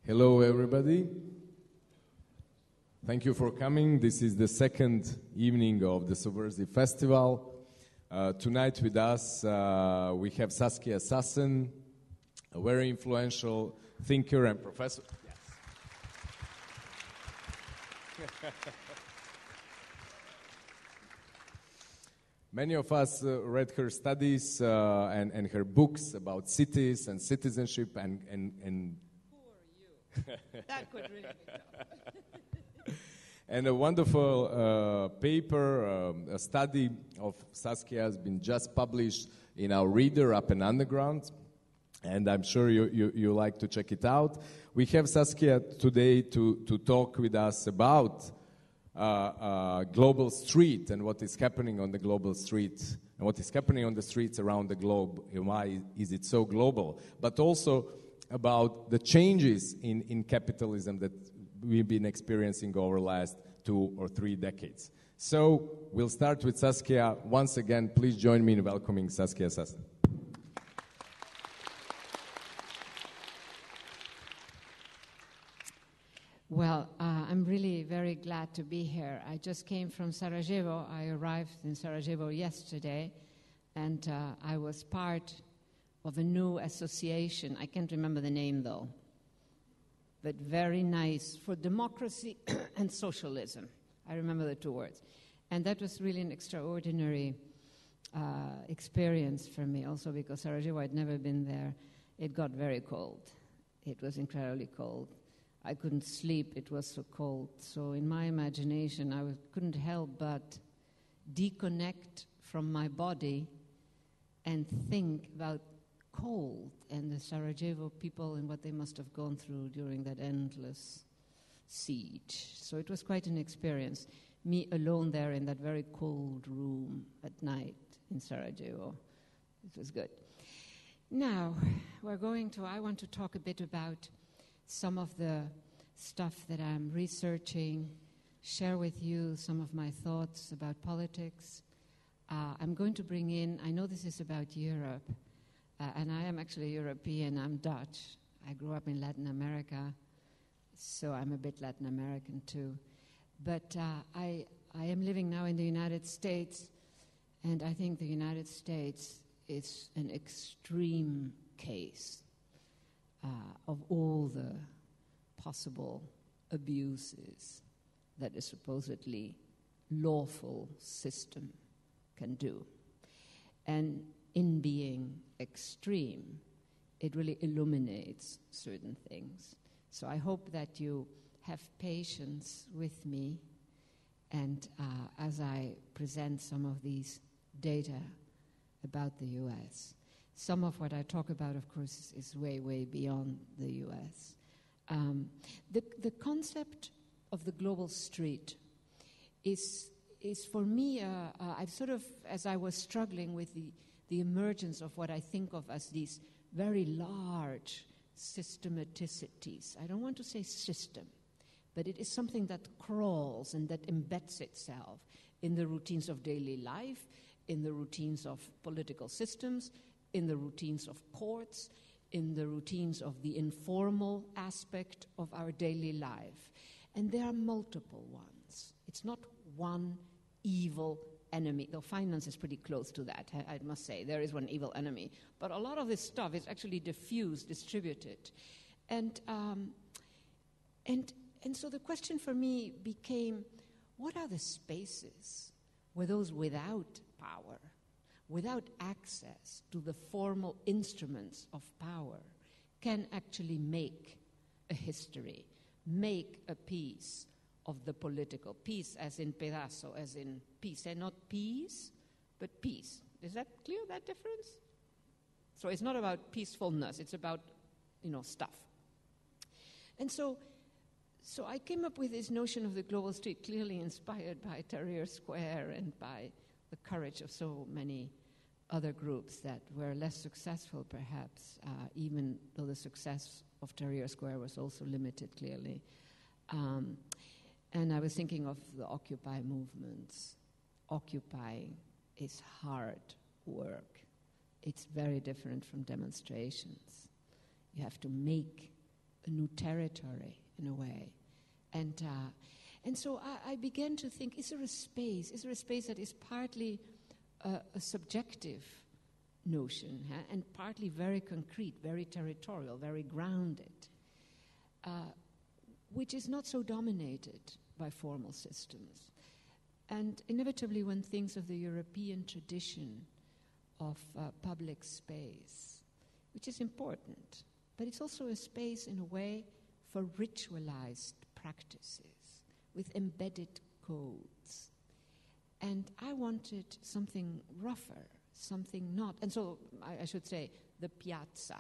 Hello, everybody. Thank you for coming. This is the second evening of the Subversive Festival. Tonight with us, we have Saskia Sassen, a very influential thinker and professor. Yes. Many of us read her studies and her books about cities and citizenship and That could really be tough. And a wonderful paper, a study of Saskia has been just published in our reader, Up and Underground, and I'm sure you like to check it out. We have Saskia today to talk with us about global street and what is happening on the global street and what is happening on the streets around the globe and why is it so global, but also about the changes in capitalism that we've been experiencing over the last 2 or 3 decades. So we'll start with Saskia. Once again, please join me in welcoming Saskia Sassen. Well, I'm really very glad to be here. I just came from Sarajevo. I arrived in Sarajevo yesterday, and I was part of a new association. I can't remember the name, though, but very nice, for democracy and socialism. I remember the 2 words. And that was really an extraordinary experience for me, also because Sarajevo, I'd never been there. It got very cold. It was incredibly cold. I couldn't sleep. It was so cold. So in my imagination, I couldn't help but deconnect from my body and think about cold and the Sarajevo people and what they must have gone through during that endless siege. So it was quite an experience. Me alone there in that very cold room at night in Sarajevo. It was good. Now, I want to talk a bit about some of the stuff that I'm researching, share with you some of my thoughts about politics. I'm going to bring in, I know this is about Europe, and I am actually European. I'm Dutch. I grew up in Latin America, so I'm a bit Latin American too. But I am living now in the United States, and I think the United States is an extreme case of all the possible abuses that a supposedly lawful system can do. And in being extreme, it really illuminates certain things. So I hope that you have patience with me, and as I present some of these data about the U.S. Some of what I talk about, of course, is way, way beyond the U.S. The concept of the global street is for me, I've sort of, as I was struggling with the emergence of what I think of as these very large systematicities. I don't want to say system, but it is something that crawls and that embeds itself in the routines of daily life, in the routines of political systems, in the routines of courts, in the routines of the informal aspect of our daily life. And there are multiple ones. It's not one evil enemy, though finance is pretty close to that, I must say. There is one evil enemy. But a lot of this stuff is actually diffused, distributed. And so the question for me became, what are the spaces where those without power, without access to the formal instruments of power, can actually make a history, make a piece of the political, peace as in pedazo, as in peace, and not peace, but peace. Is that clear, that difference? So it's not about peacefulness, it's about, stuff. And so I came up with this notion of the global street, clearly inspired by Tahrir Square and by the courage of so many other groups that were less successful, perhaps, even though the success of Tahrir Square was also limited, clearly. And I was thinking of the Occupy movements. Occupying is hard work. It's very different from demonstrations. You have to make a new territory in a way. And so I began to think, is there a space that is partly a subjective notion, and partly very concrete, very territorial, very grounded, which is not so dominated by formal systems. And inevitably, when things of the European tradition of public space, which is important, but it's also a space in a way for ritualized practices with embedded codes. And I wanted something rougher, something not. And so I should say the piazza,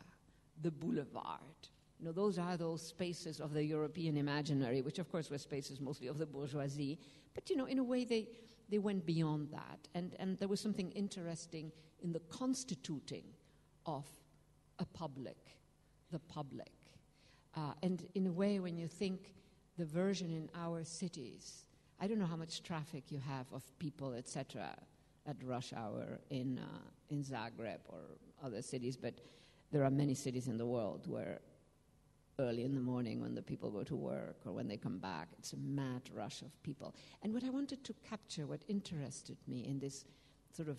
the boulevard. Those are those spaces of the European imaginary, which of course were spaces mostly of the bourgeoisie. But, in a way they went beyond that. And there was something interesting in the constituting of a public, the public. And in a way, when you think the version in our cities, I don't know how much traffic you have of people, etc., at rush hour in Zagreb or other cities, but there are many cities in the world where early in the morning when the people go to work or when they come back, it's a mad rush of people. And what I wanted to capture, what interested me in this sort of,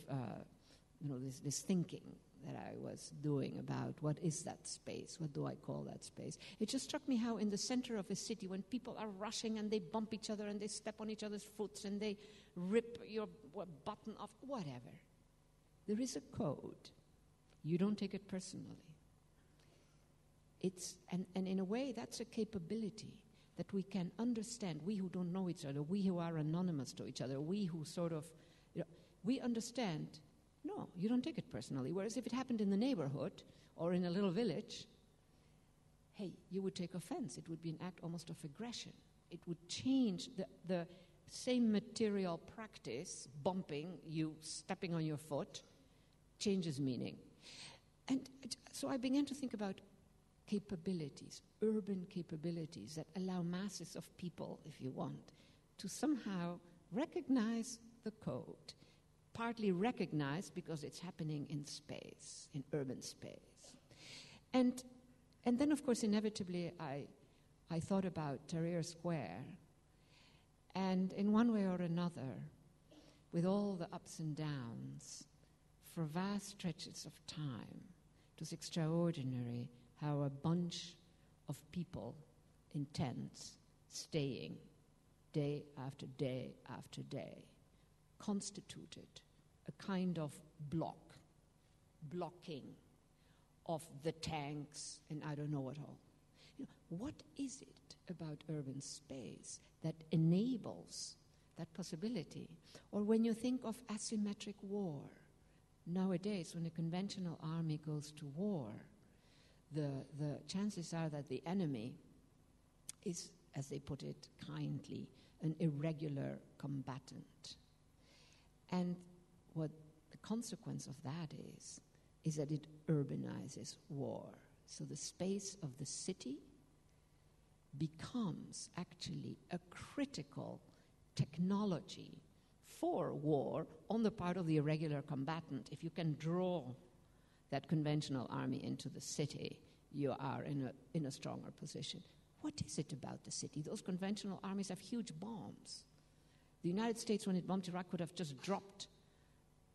this thinking that I was doing about what is that space, what do I call that space, it just struck me how in the center of a city, when people are rushing and they bump each other and they step on each other's foots and they rip your button off, whatever, there is a code. You don't take it personally. And in a way, that's a capability that we can understand. We who don't know each other, we who are anonymous to each other, we who sort of, we understand, no, you don't take it personally. Whereas if it happened in the neighborhood or in a little village, hey, you would take offense. It would be an act almost of aggression. It would change the same material practice, bumping, you stepping on your foot, changes meaning. And so I began to think about capabilities, urban capabilities that allow masses of people, if you want, to somehow recognize the code, partly recognize because it's happening in space, in urban space. And then, of course, inevitably, I thought about Tahrir Square, and in one way or another, with all the ups and downs, for vast stretches of time, it was extraordinary how a bunch of people in tents, staying day after day after day, constituted a kind of blocking of the tanks and I don't know what all. What is it about urban space that enables that possibility? Or when you think of asymmetric war, nowadays when a conventional army goes to war, the chances are that the enemy is, as they put it kindly, an irregular combatant. And what the consequence of that is that it urbanizes war. So the space of the city becomes actually a critical technology for war on the part of the irregular combatant. If you can draw that conventional army into the city, you are in a stronger position. What is it about the city? Those conventional armies have huge bombs. The United States, when it bombed Iraq, could have just dropped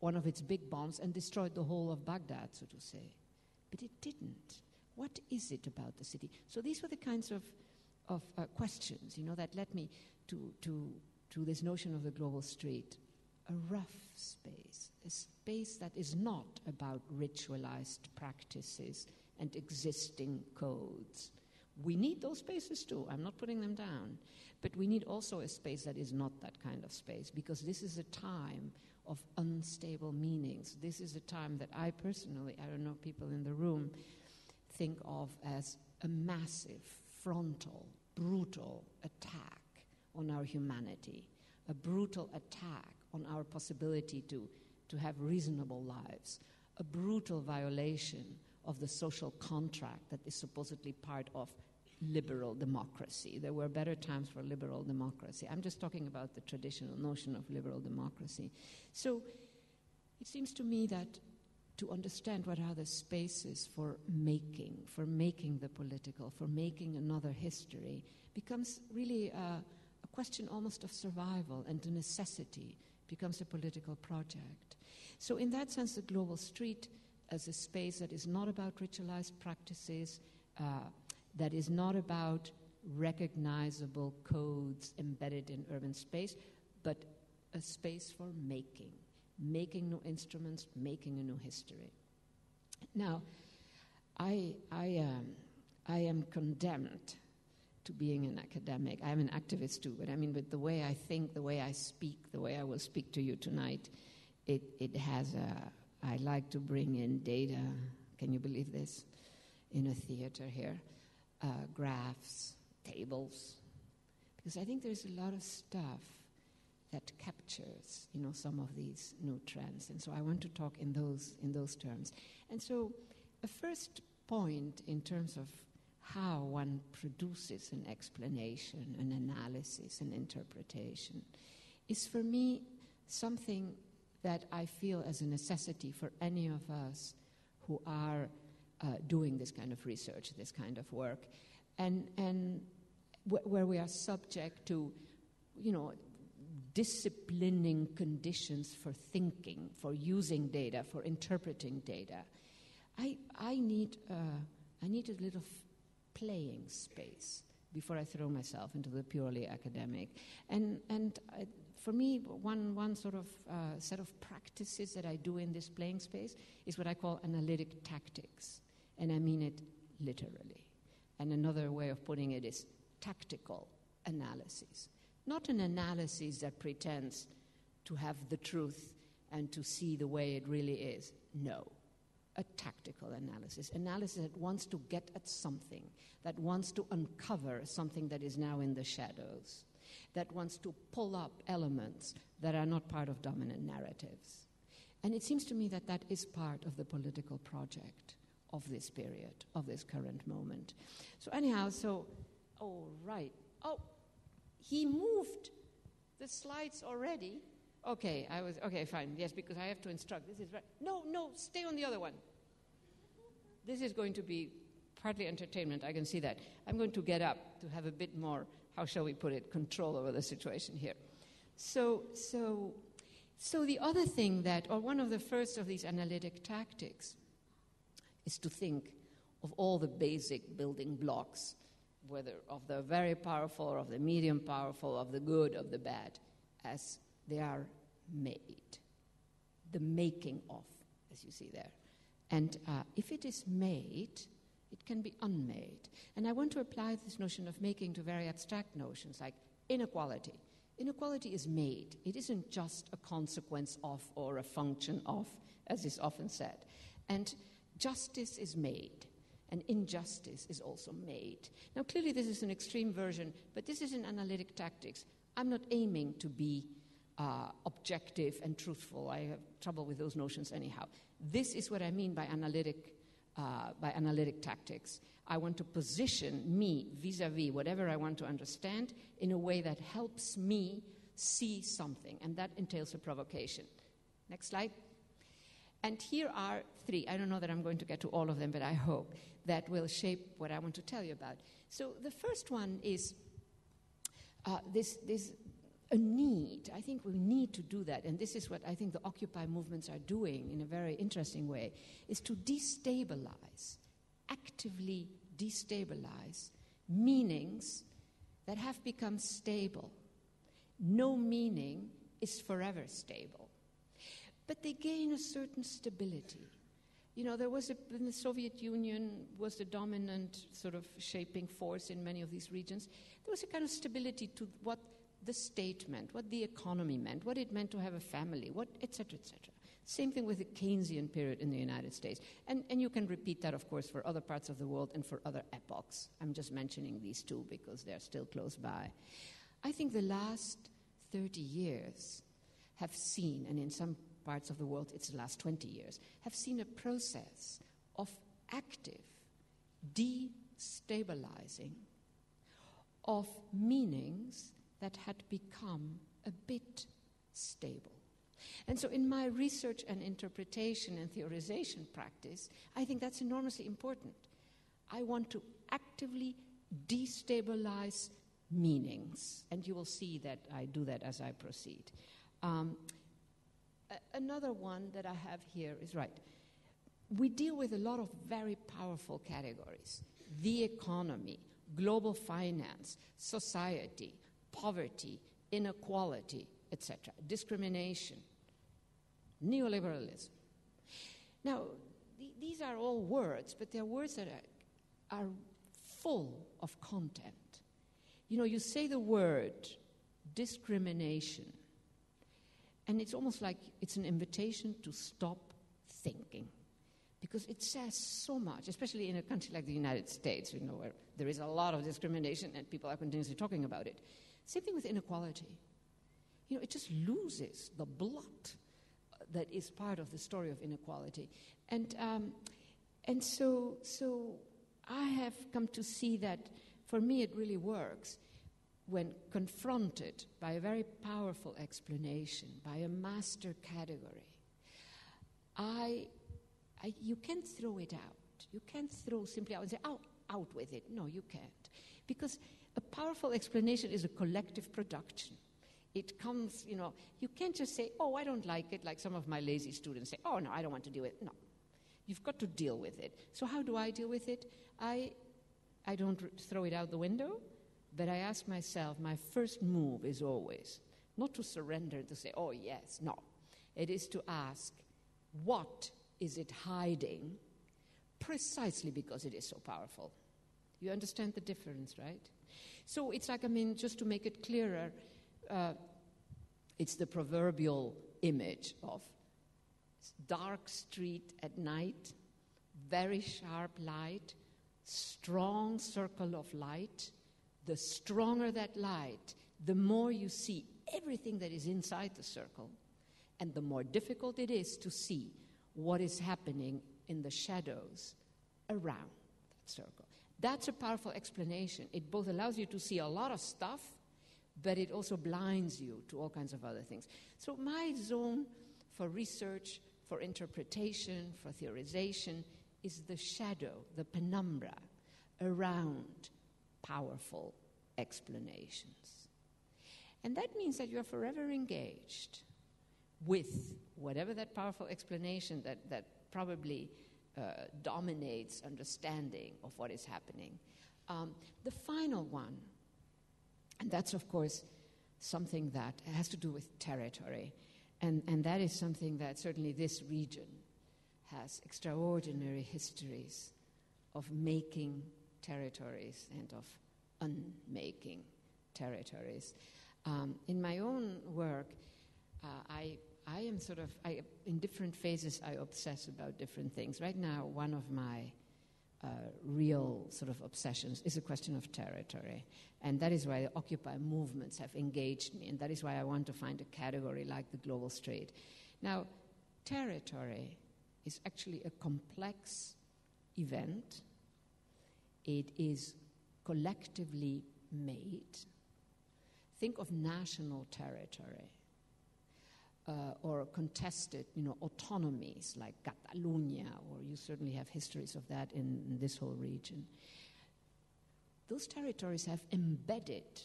one of its big bombs and destroyed the whole of Baghdad, so to say. But it didn't. What is it about the city? So these were the kinds of questions, that led me to this notion of the global street. A rough space, a space that is not about ritualized practices and existing codes. We need those spaces too, I'm not putting them down, but we need also a space that is not that kind of space, because this is a time of unstable meanings. This is a time that I personally, I don't know, people in the room, think of as a massive, frontal, brutal attack on our humanity, a brutal attack on our possibility to have reasonable lives, a brutal violation of the social contract that is supposedly part of liberal democracy. There were better times for liberal democracy. I'm just talking about the traditional notion of liberal democracy. So it seems to me that to understand what are the spaces for making the political, for making another history, becomes really a question almost of survival, and a necessity, becomes a political project. So in that sense, the global street as a space that is not about ritualized practices, that is not about recognizable codes embedded in urban space, but a space for making new instruments, making a new history. Now, I am condemned to being an academic. I am an activist too, but I mean, with the way I think, the way I speak, the way I will speak to you tonight, it has I like to bring in data, can you believe this, in a theater here, graphs, tables, because I think there's a lot of stuff that captures, some of these new trends. And so I want to talk in those terms. And so a first point in terms of how one produces an explanation, an analysis, an interpretation, is for me something that I feel as a necessity for any of us who are doing this kind of research, this kind of work, and where we are subject to, disciplining conditions for thinking, for using data, for interpreting data. I need a little playing space before I throw myself into the purely academic. And for me, one sort of set of practices that I do in this playing space is what I call analytic tactics, and I mean it literally. And another way of putting it is tactical analysis. Not an analysis that pretends to have the truth and to see the way it really is. No. A tactical analysis that wants to get at something, that wants to uncover something that is now in the shadows, that wants to pull up elements that are not part of dominant narratives. And it seems to me that that is part of the political project of this period, of this current moment. So anyhow, he moved the slides already. Okay, fine. Yes, because I have to instruct. This is right. No, stay on the other one. This is going to be partly entertainment, I can see that. I'm going to get up to have a bit more, how shall we put it, control over the situation here. So the other thing or one of the first of these analytic tactics is to think of all the basic building blocks, whether of the very powerful or of the medium powerful, of the good, of the bad, as they are made. The making of, as you see there. And if it is made, it can be unmade. And I want to apply this notion of making to very abstract notions like inequality. Inequality is made. It isn't just a consequence of or a function of, as is often said. And justice is made. And injustice is also made. Now, clearly this is an extreme version, but this is an analytic tactics. I'm not aiming to be objective and truthful. I have trouble with those notions anyhow. This is what I mean by analytic tactics. I want to position me vis-a-vis whatever I want to understand in a way that helps me see something, and that entails a provocation. Next slide. And here are three. I don't know that I'm going to get to all of them, but I hope that will shape what I want to tell you about. So the first one is this a need. I think we need to do that, and this is what I think the Occupy movements are doing in a very interesting way, is to destabilize, actively destabilize meanings that have become stable. No meaning is forever stable. But they gain a certain stability. There was when the Soviet Union was the dominant sort of shaping force in many of these regions, there was a kind of stability to what the state meant, what the economy meant, what it meant to have a family, et cetera, et cetera. Same thing with the Keynesian period in the United States. And you can repeat that, of course, for other parts of the world and for other epochs. I'm just mentioning these two because they're still close by. I think the last 30 years have seen, and in some parts of the world it's the last 20 years, have seen a process of active destabilizing of meanings that had become a bit stable. And so in my research and interpretation and theorization practice, I think that's enormously important. I want to actively destabilize meanings, and you will see that I do that as I proceed. Another one that I have here is, right, we deal with a lot of very powerful categories: the economy, global finance, society, poverty, inequality, etc., discrimination, neoliberalism. Now, these are all words, but they're words that are full of content. You know, you say the word discrimination, and it's almost like it's an invitation to stop thinking, because it says so much, especially in a country like the United States, you know, where there is a lot of discrimination and people are continuously talking about it. Same thing with inequality. You know, it just loses the blood that is part of the story of inequality. And so I have come to see that, for me, it really works when confronted by a very powerful explanation, by a master category. You can't throw it out. You can't throw simply out and say, oh, out with it. No, you can't. Because a powerful explanation is a collective production. It comes, you know, you can't just say, oh, I don't like it, like some of my lazy students say, oh, no, I don't want to deal with it. No. You've got to deal with it. So how do I deal with it? I don't throw it out the window, but I ask myself, my first move is always not to surrender, to say, oh, yes, no. It is to ask, what is it hiding precisely because it is so powerful? You understand the difference, right? So it's like, I mean, just to make it clearer, it's the proverbial image of dark street at night, very sharp light, strong circle of light. The stronger that light, the more you see everything that is inside the circle, and the more difficult it is to see what is happening in the shadows around that circle. That's a powerful explanation. It both allows you to see a lot of stuff, but it also blinds you to all kinds of other things. So my zone for research, for interpretation, for theorization is the shadow, the penumbra around powerful explanations. And that means that you're forever engaged with whatever that powerful explanation that probably dominates understanding of what is happening. The final one, and that's, of course, something that has to do with territory. And that is something that certainly this region has extraordinary histories of making territories and of unmaking territories. In my own work, I am in different phases, I obsess about different things. Right now, one of my real sort of obsessions is a question of territory. And that is why the Occupy movements have engaged me, and that is why I want to find a category like the global street. Now, territory is actually a complex event. It is collectively made. Think of national territory or contested, autonomies like Catalonia, or you certainly have histories of that in this whole region. Those territories have embedded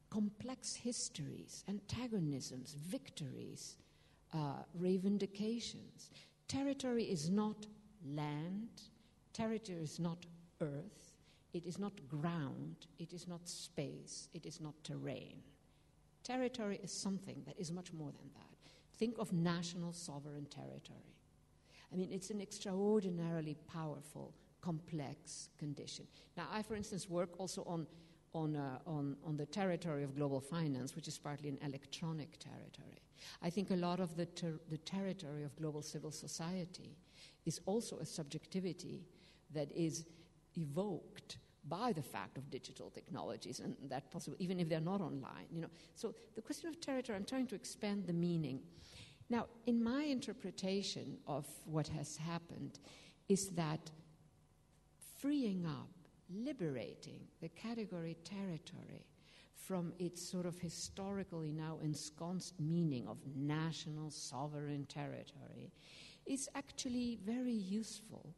complex histories, antagonisms, victories, reivindications. Territory is not land. Territory is not earth. It is not ground. It is not space. It is not terrain. Territory is something that is much more than that. Think of national sovereign territory. I mean, it's an extraordinarily powerful, complex condition. Now, I, for instance, work also on the territory of global finance, which is partly an electronic territory. I think a lot of the territory of global civil society is also a subjectivity that is evoked by the fact of digital technologies, and that possible, even if they're not online. So the question of territory, I'm trying to expand the meaning. Now, in my interpretation of what has happened is that freeing up, liberating the category territory from its sort of historically now ensconced meaning of national sovereign territory, is actually very useful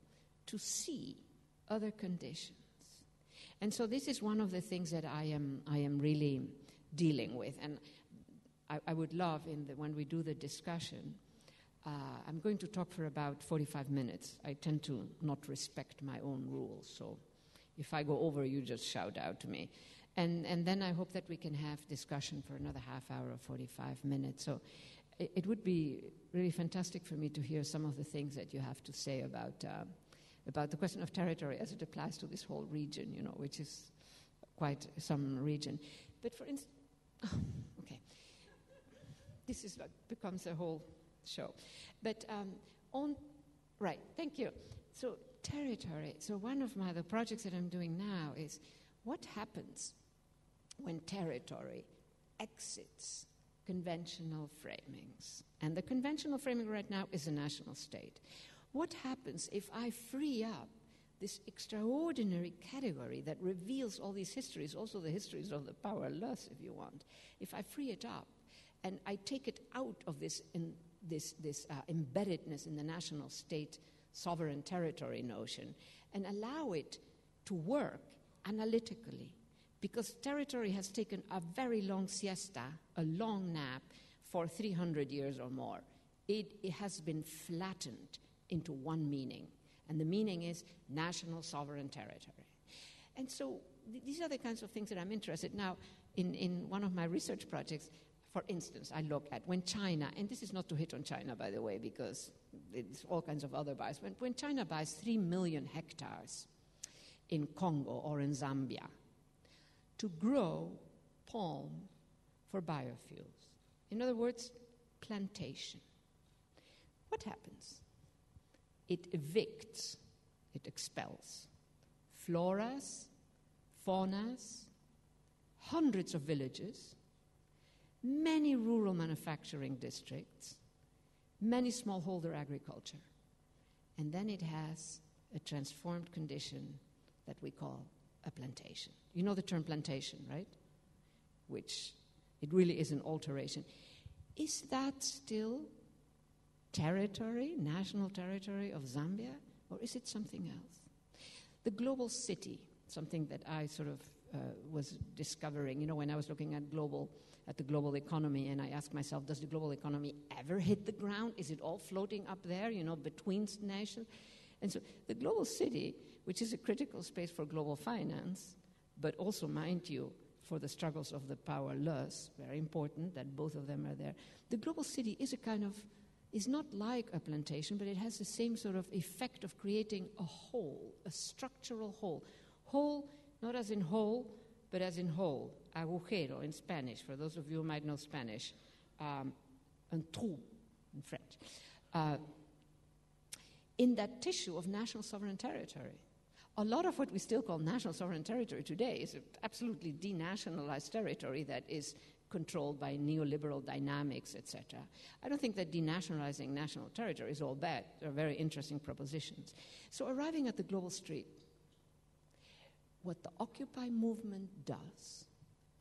to see other conditions. And so this is one of the things that I am really dealing with. And I would love, when we do the discussion, I'm going to talk for about 45 minutes. I tend to not respect my own rules, so if I go over, you just shout out to me. And then I hope that we can have discussion for another half hour or 45 minutes. So it would be really fantastic for me to hear some of the things that you have to say about the question of territory as it applies to this whole region, which is quite some region. But for instance, okay, this is what becomes a whole show. But right, thank you. So territory. So one of the projects that I'm doing now is what happens when territory exits conventional framings. And the conventional framing right now is a national state. What happens if I free up this extraordinary category that reveals all these histories, also the histories of the powerless, if you want, if I free it up and I take it out of this embeddedness in the national state sovereign territory notion and allow it to work analytically, because territory has taken a very long siesta, a long nap for 300 years or more. It has been flattened into one meaning, and the meaning is national sovereign territory. And so these are the kinds of things that I'm interested in. Now, in one of my research projects, for instance, I look at when China, and this is not to hit on China, by the way, because it's all kinds of other bias, when China buys 3 million hectares in Congo or in Zambia to grow palm for biofuels. In other words, plantation. What happens? It evicts, it expels floras, faunas, hundreds of villages, many rural manufacturing districts, many smallholder agriculture. And then it has a transformed condition that we call a plantation. You know the term plantation, right? Which it really is an alteration. Is that still territory, national territory of Zambia, or is it something else? The global city, something that I sort of was discovering, when I was looking at the global economy, and I asked myself, does the global economy ever hit the ground? Is it all floating up there, between nations? And so the global city, which is a critical space for global finance, but also, mind you, for the struggles of the powerless, very important that both of them are there. The global city is not like a plantation, but it has the same sort of effect of creating a whole, a structural whole. Whole, not as in whole, but as in whole. Agujero in Spanish, for those of you who might know Spanish. Un trou in French. In that tissue of national sovereign territory. A lot of what we still call national sovereign territory today is absolutely denationalized territory that is controlled by neoliberal dynamics, etc. I don't think that denationalizing national territory is all bad. There are very interesting propositions. So arriving at the global street, what the Occupy movement does,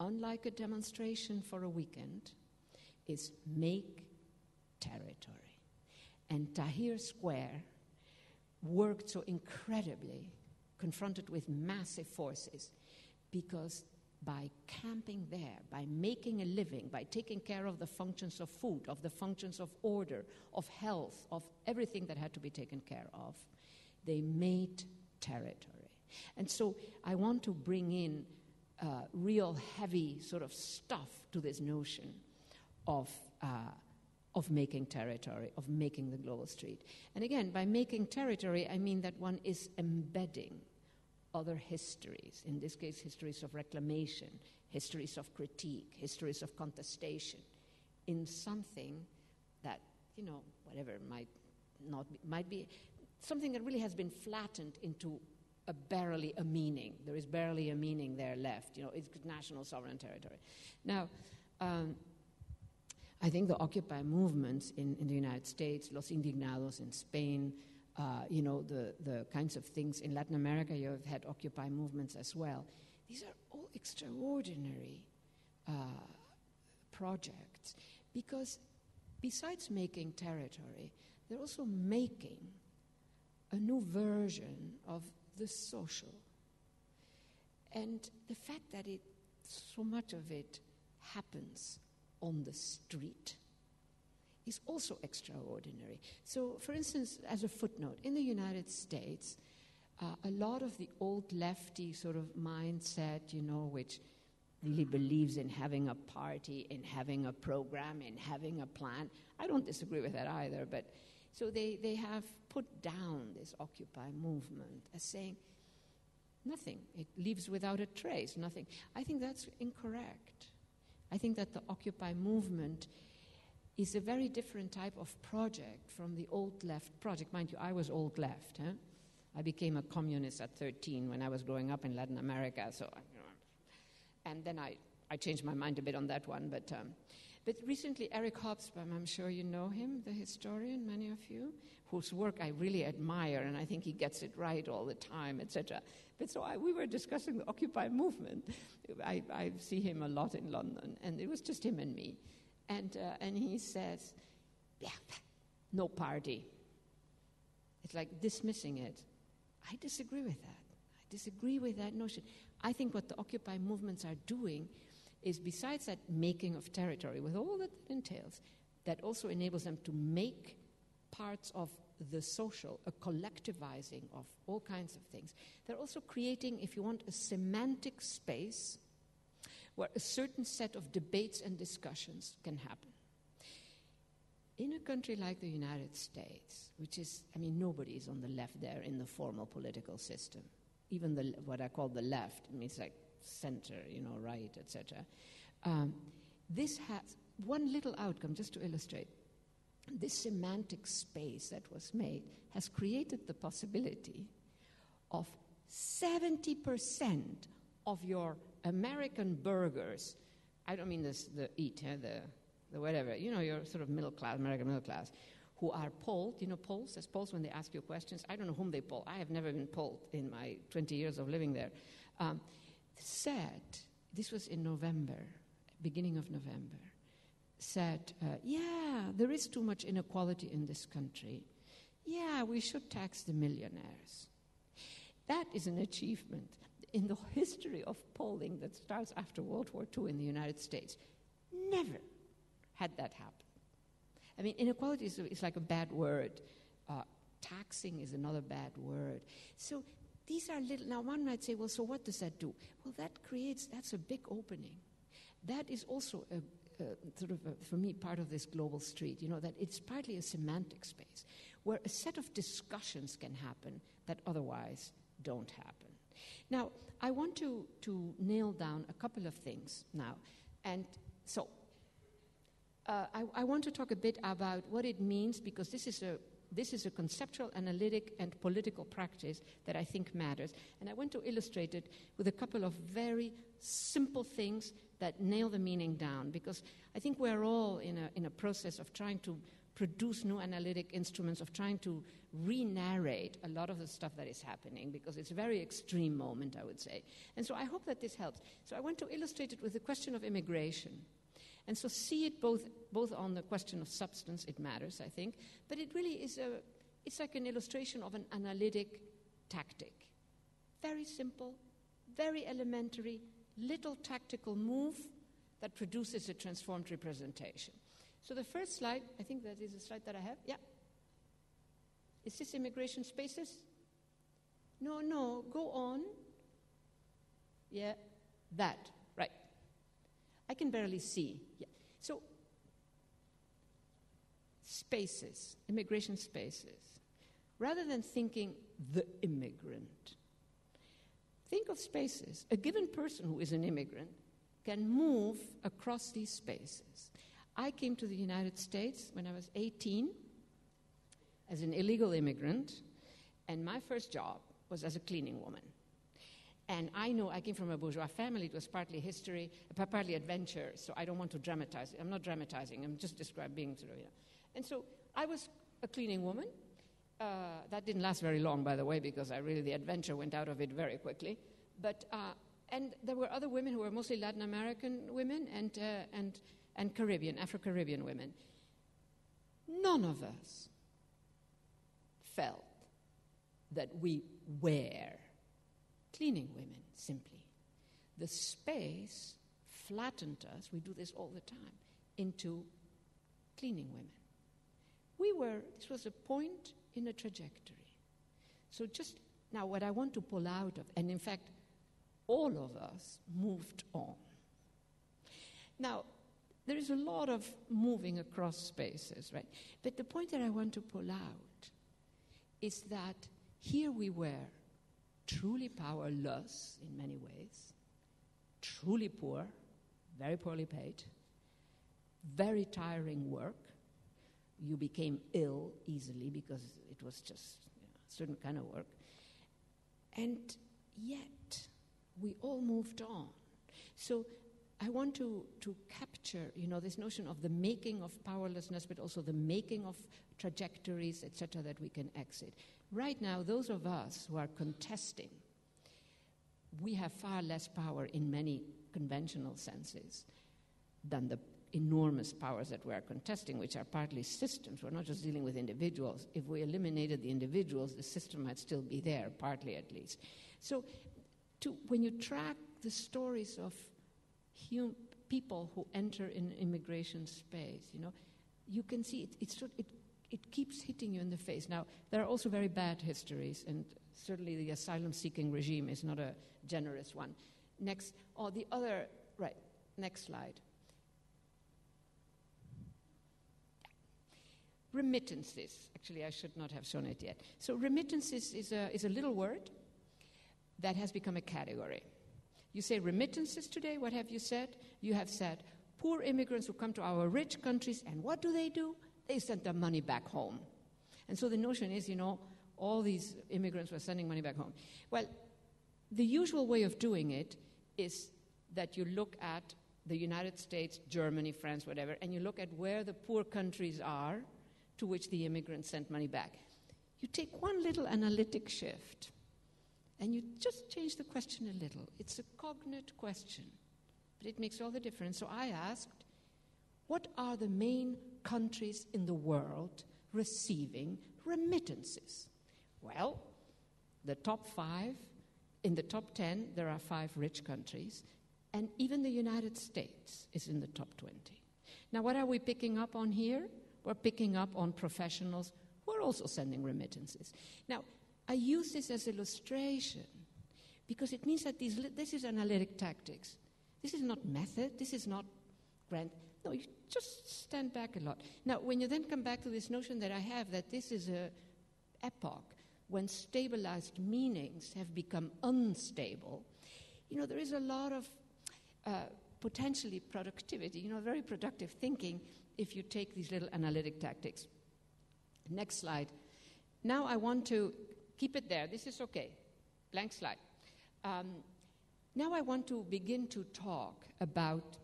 unlike a demonstration for a weekend, is make territory. And Tahrir Square worked so incredibly, confronted with massive forces, because by camping there, by making a living, by taking care of the functions of food, of the functions of order, of health, of everything that had to be taken care of, they made territory. And so I want to bring in real heavy sort of stuff to this notion of making territory, of making the global street. And again, by making territory, I mean that one is embedding other histories, in this case, histories of reclamation, histories of critique, histories of contestation, in something that, whatever might be something that really has been flattened into barely a meaning. There is barely a meaning there left. It's national sovereign territory. Now, I think the Occupy movements in the United States, Los Indignados in Spain, the kinds of things in Latin America, you have had Occupy movements as well. These are all extraordinary projects, because besides making territory, they're also making a new version of the social. And the fact that so much of it happens on the street is also extraordinary. So, for instance, as a footnote, in the United States, a lot of the old lefty sort of mindset, which really believes in having a party, in having a program, in having a plan. I don't disagree with that either, but so they have put down this Occupy movement as saying nothing. It leaves without a trace, nothing. I think that's incorrect. I think that the Occupy movement is a very different type of project from the old left project. Mind you, I was old left. I became a communist at 13 when I was growing up in Latin America. So, and then I changed my mind a bit on that one. But recently, Eric Hobsbawm, I'm sure you know him, the historian, many of you, whose work I really admire, and I think he gets it right all the time, etc. But so we were discussing the Occupy movement. I see him a lot in London, and it was just him and me. And he says, yeah, no party. It's like dismissing it. I disagree with that. I disagree with that notion. I think what the Occupy movements are doing is, besides that making of territory, with all that it entails, that also enables them to make parts of the social, a collectivizing of all kinds of things. They're also creating, if you want, a semantic space where a certain set of debates and discussions can happen. In a country like the United States, which is, nobody is on the left there in the formal political system. Even what I call the left, it's like center, right, etc. This has one little outcome, just to illustrate. This semantic space that was made has created the possibility of 70% of your American burgers, I don't mean this, the whatever, your sort of middle class, American middle class, who are polled, polls, as polls when they ask you questions. I don't know whom they poll. I have never been polled in my 20 years of living there. Said, this was in November, beginning of November, said, yeah, there is too much inequality in this country. Yeah, we should tax the millionaires. That is an achievement in the history of polling that starts after World War II in the United States. Never had that happen. Inequality is like a bad word. Taxing is another bad word. So these are little. Now one might say, well, so what does that do? Well, that's a big opening. That is also for me, part of this global street, that it's partly a semantic space where a set of discussions can happen that otherwise don't happen. Now, I want to nail down a couple of things now. And so I want to talk a bit about what it means, because this is a conceptual, analytic, and political practice that I think matters. And I want to illustrate it with a couple of very simple things that nail the meaning down, because I think we're all in a process of trying to produce new analytic instruments, of trying to re-narrate a lot of the stuff that is happening, because it's a very extreme moment, I would say. And so I hope that this helps. So I want to illustrate it with the question of immigration. And so see it both on the question of substance, it matters, I think, but it really is it's like an illustration of an analytic tactic. Very simple, very elementary, little tactical move that produces a transformed representation. So the first slide, I think that is a slide that I have. Yeah. Is this immigration spaces? No, go on. Yeah, that, right. I can barely see. Yeah. So, spaces, immigration spaces. Rather than thinking the immigrant, think of spaces. A given person who is an immigrant can move across these spaces. I came to the United States when I was 18 as an illegal immigrant, and my first job was as a cleaning woman. And I know I came from a bourgeois family. It was partly history, partly adventure, so I don't want to dramatize. I'm not dramatizing. I'm just describing sort of, And so I was a cleaning woman. That didn't last very long, by the way, because the adventure went out of it very quickly. But And there were other women who were mostly Latin American women and Caribbean, Afro-Caribbean women. None of us felt that we were cleaning women, simply. The space flattened us, we do this all the time, into cleaning women. This was a point in a trajectory. So just now what I want to pull out of, and in fact, all of us moved on. Now, there is a lot of moving across spaces, right? But the point that I want to pull out is that here we were, truly powerless in many ways, truly poor, very poorly paid, very tiring work. You became ill easily because it was just a certain kind of work. And yet, we all moved on. So I want to capture, this notion of the making of powerlessness, but also the making of trajectories, etc., that we can exit. Right now, those of us who are contesting, we have far less power in many conventional senses than the enormous powers that we are contesting, which are partly systems. We're not just dealing with individuals. If we eliminated the individuals, the system might still be there, partly at least. So when you track the stories of people who enter in immigration space, you can see it keeps hitting you in the face. Now, there are also very bad histories, and certainly the asylum-seeking regime is not a generous one. Next slide. Remittances. Actually, I should not have shown it yet. So remittances is a little word that has become a category. You say remittances today, what have you said? You have said poor immigrants who come to our rich countries, and what do? They send their money back home. And so the notion is, all these immigrants were sending money back home. Well, the usual way of doing it is that you look at the United States, Germany, France, whatever, and you look at where the poor countries are to which the immigrants sent money back. You take one little analytic shift, and you just change the question a little. It's a cognate question, but it makes all the difference. So I asked, what are the main countries in the world receiving remittances? Well, the top 5, in the top 10, there are 5 rich countries, and even the United States is in the top 20. Now, what are we picking up on here? We're picking up on professionals who are also sending remittances. Now, I use this as illustration because it means that this is analytic tactics. This is not method. This is not grand. No, you just stand back a lot. Now, when you then come back to this notion that I have that this is an epoch when stabilized meanings have become unstable, there is a lot of potentially productivity, very productive thinking if you take these little analytic tactics. Next slide. Now I want to keep it there. This is okay. Blank slide. Now I want to begin to talk about,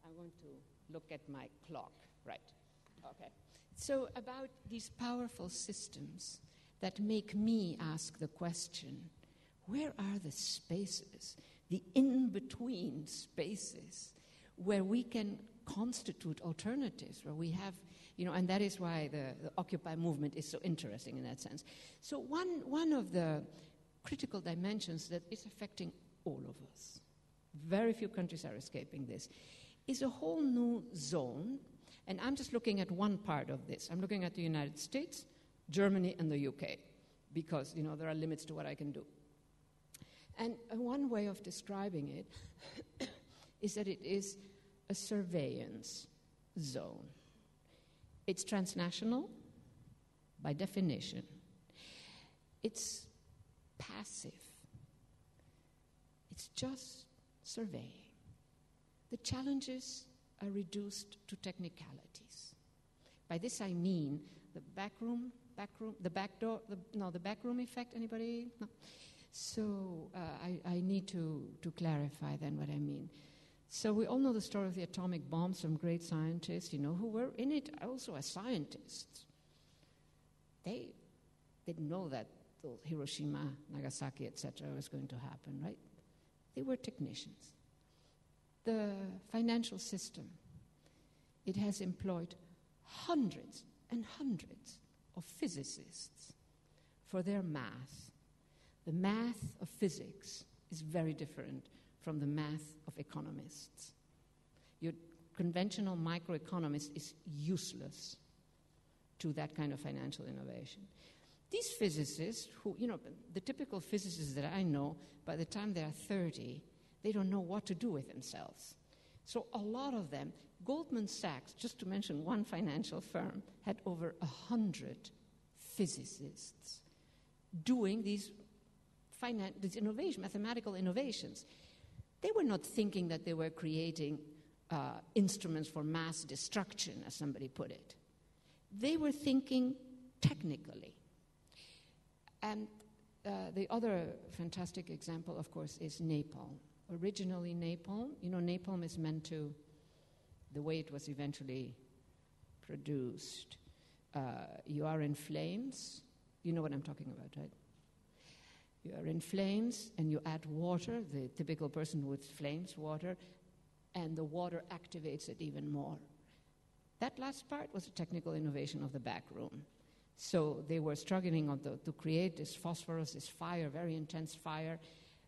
I'm going to look at my clock. Right. Okay. So about these powerful systems that make me ask the question, where are the spaces, the in-between spaces, where we can constitute alternatives, where we have, and that is why the Occupy movement is so interesting in that sense. So one of the critical dimensions that is affecting all of us, very few countries are escaping this, is a whole new zone, and I'm just looking at one part of this. I'm looking at the United States, Germany, and the UK, because, there are limits to what I can do. And one way of describing it is that it is a surveillance zone. It's transnational by definition. It's passive. It's just surveying. The challenges are reduced to technicalities. By this I mean the backroom, the backroom effect, anybody? No. So I need to clarify then what I mean. So we all know the story of the atomic bomb, some great scientists, who were in it also as scientists. They didn't know that Hiroshima, Nagasaki, etc. was going to happen, right? They were technicians. The financial system, it has employed hundreds and hundreds of physicists for their math. The math of physics is very different from the math of economists. Your conventional microeconomist is useless to that kind of financial innovation. These physicists, who, the typical physicists that I know, by the time they are 30, they don't know what to do with themselves. So a lot of them, Goldman Sachs, just to mention one financial firm, had over 100 physicists doing these mathematical innovations. They were not thinking that they were creating instruments for mass destruction, as somebody put it. They were thinking technically. And the other fantastic example, of course, is napalm. Originally, napalm is meant to, the way it was eventually produced, you are in flames. You know what I'm talking about, right? You are in flames and you add water, the typical person with flames, water, and the water activates it even more. That last part was a technical innovation of the back room. So they were struggling to create this phosphorus, this fire, very intense fire.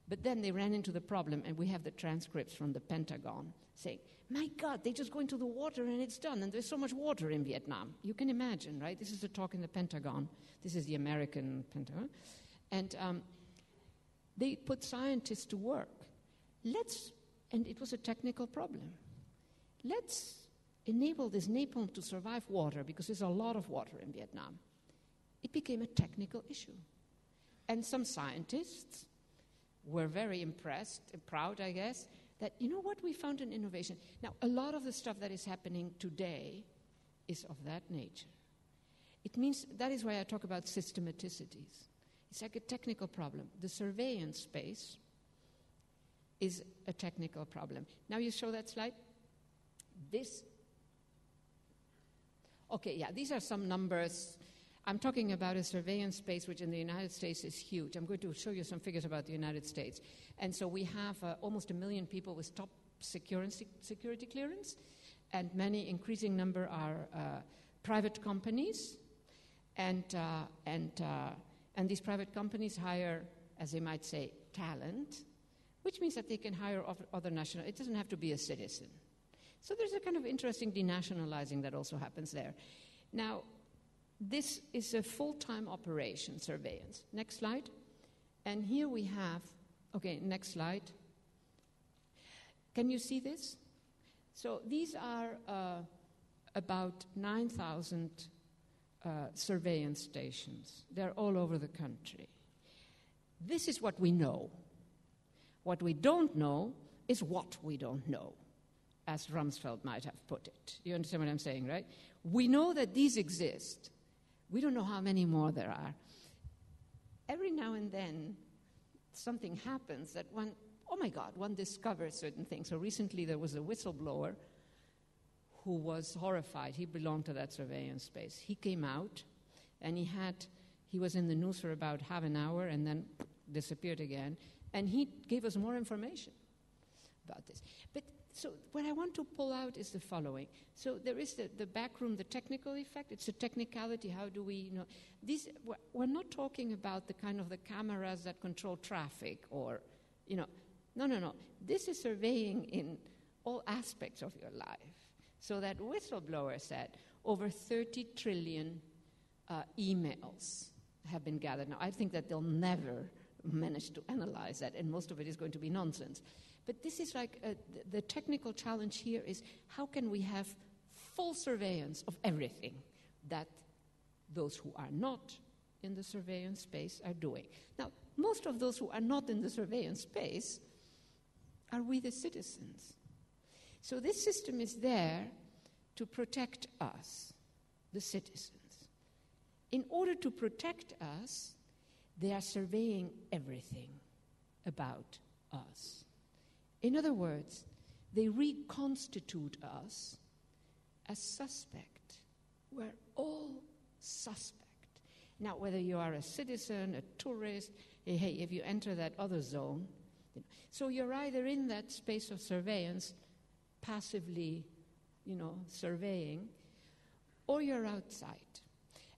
But then they ran into the problem, and we have the transcripts from the Pentagon saying, my God, they just go into the water and it's done, and there's so much water in Vietnam. You can imagine, right? This is a talk in the Pentagon. This is the American Pentagon. And they put scientists to work. And it was a technical problem. Let's enable this napalm to survive water, because there's a lot of water in Vietnam. It became a technical issue. And some scientists were very impressed and proud, I guess, that, we found an innovation. Now, a lot of the stuff that is happening today is of that nature. It means, that is why I talk about systematicities. It's like a technical problem. The surveillance space is a technical problem. Now you show that slide. These are some numbers. I'm talking about a surveillance space which in the United States is huge. I'm going to show you some figures about the United States. And so we have almost 1 million people with top security clearance, and many increasing number are private companies. And these private companies hire, as they might say, talent, which means that they can hire other national. It doesn't have to be a citizen. So there's a kind of interesting denationalizing that also happens there. Now, this is a full-time operation, surveillance. Next slide. And here we have, next slide. Can you see this? So these are about 9,000 surveillance stations. They're all over the country. This is what we know. What we don't know is what we don't know, as Rumsfeld might have put it. You understand what I'm saying, right? We know that these exist. We don't know how many more there are. Every now and then, something happens that one discovers certain things. So recently there was a whistleblower who was horrified. He belonged to that surveillance space. He came out, and he was in the news for about half an hour and then disappeared again. And he gave us more information about this. But so what I want to pull out is the following. So there is the back room, the technical effect. It's a technicality. How do we, we're not talking about the kind of the cameras that control traffic or, No. This is surveying in all aspects of your life. So that whistleblower said over 30 trillion emails have been gathered. Now, I think that they'll never manage to analyze that, and most of it is going to be nonsense. But this is like the technical challenge here is how can we have full surveillance of everything that those who are not in the surveillance space are doing. Now, most of those who are not in the surveillance space are we the citizens. So this system is there to protect us, the citizens. In order to protect us, they are surveying everything about us. In other words, they reconstitute us as suspect. We're all suspect. Now, whether you are a citizen, a tourist, hey, if you enter that other zone, So you're either in that space of surveillance, passively, surveying, or you're outside.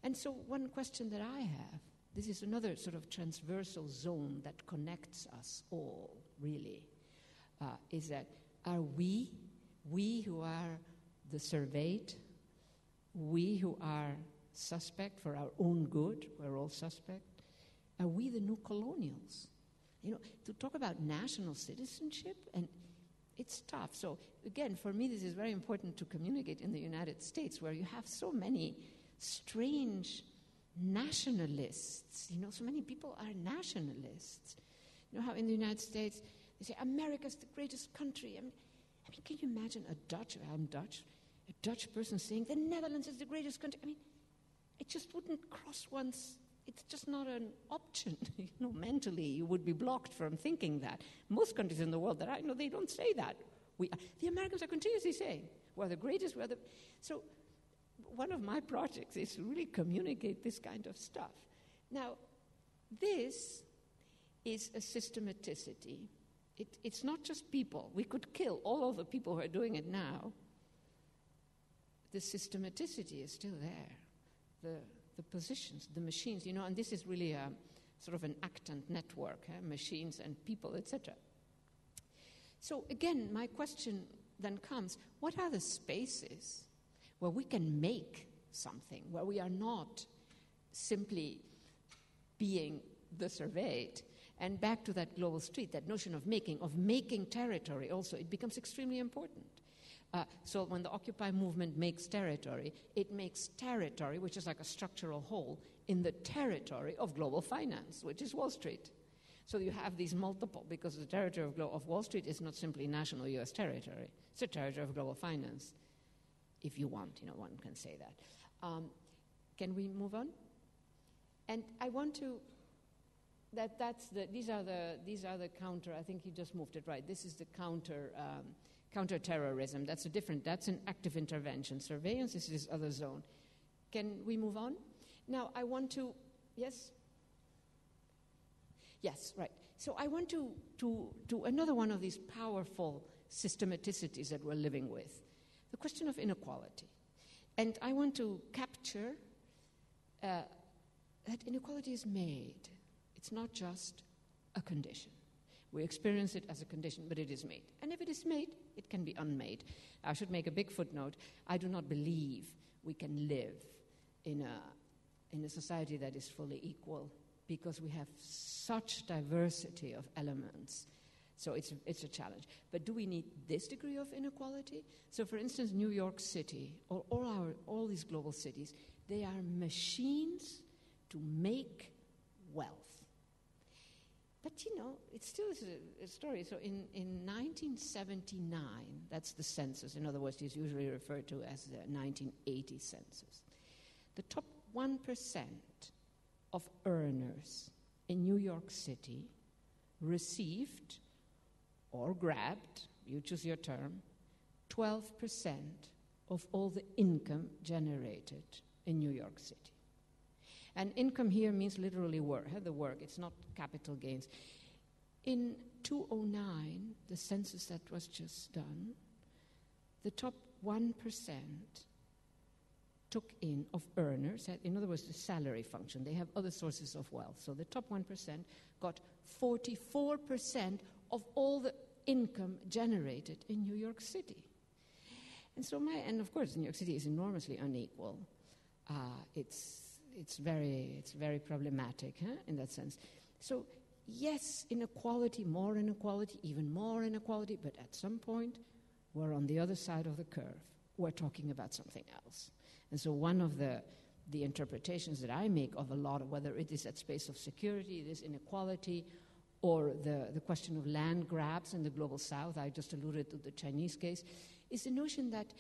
And so one question that I have, this is another sort of transversal zone that connects us all, really, is that are we who are the surveyed, we who are suspect for our own good, we're all suspect, are we the new colonials? To talk about national citizenship, and it's tough. So again, for me, this is very important to communicate in the United States, where you have so many strange nationalists. So many people are nationalists. You know how in the United States they say America's the greatest country. I mean, can you imagine I'm Dutch, a Dutch person saying the Netherlands is the greatest country? I mean, it just wouldn't cross one's. It's just not an option. Mentally, you would be blocked from thinking that. Most countries in the world that I know, they don't say that. The Americans are continuously saying, we're the greatest, So one of my projects is to really communicate this kind of stuff. Now, this is a systematicity. It's not just people. We could kill all of the people who are doing it now. The systematicity is still there. The positions, the machines, and this is really a sort of an actant network, machines and people, etc. So again, my question then comes, what are the spaces where we can make something, where we are not simply being the surveyed? And back to that global street, that notion of making territory also, it becomes extremely important. So when the Occupy movement makes territory, it makes territory, which is like a structural hole, in the territory of global finance, which is Wall Street. So you have these multiple, because the territory of Wall Street is not simply national U.S. territory. It's a territory of global finance, if you want. One can say that. Can we move on? And I want to. These are the counter. I think you just moved it right. This is the counter-terrorism. That's an active intervention. Surveillance is this other zone. Can we move on? Now, I want to, yes? Yes, right. So I want to another one of these powerful systematicities that we're living with, the question of inequality. And I want to capture that inequality is made. It's not just a condition. We experience it as a condition, but it is made. And if it is made, it can be unmade. I should make a big footnote. I do not believe we can live in a society that is fully equal, because we have such diversity of elements. So it's a challenge. But do we need this degree of inequality? So for instance, New York City, or all these global cities, they are machines to make wealth. But, it still is a story. So in 1979, that's the census. In other words, it's usually referred to as the 1980 census. The top 1% of earners in New York City received or grabbed, you choose your term, 12% of all the income generated in New York City. And income here means literally work, the work. It's not capital gains. In 2009, the census that was just done, the top 1% took in of earners, in other words, the salary function. They have other sources of wealth. So the top 1% got 44% of all the income generated in New York City. And of course, New York City is enormously unequal. It's very problematic in that sense. So yes, inequality, more inequality, even more inequality, but at some point, we're on the other side of the curve. We're talking about something else. And so one of the interpretations that I make of a lot of, whether it is that space of security, this inequality, or the question of land grabs in the global south, I just alluded to the Chinese case, is the notion that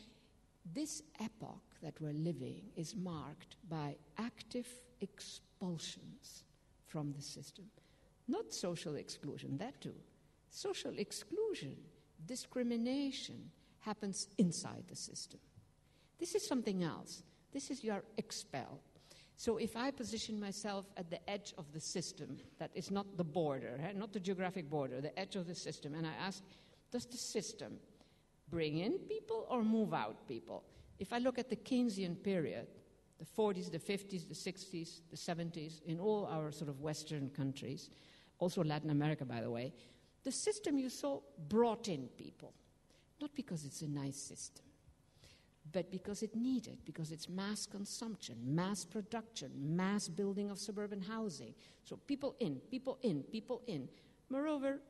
this epoch that we're living is marked by active expulsions from the system. Not social exclusion, that too. Social exclusion, discrimination happens inside the system. This is something else. This is you are expelled. So if I position myself at the edge of the system, that is not the border, not the geographic border, the edge of the system, and I ask, does the system bring in people or move out people? If I look at the Keynesian period, the 40s, the 50s, the 60s, the 70s, in all our sort of Western countries, also Latin America, by the way, the system you saw brought in people, not because it's a nice system, but because it needed, because it's mass consumption, mass production, mass building of suburban housing. So people in, people in, people in. Moreover,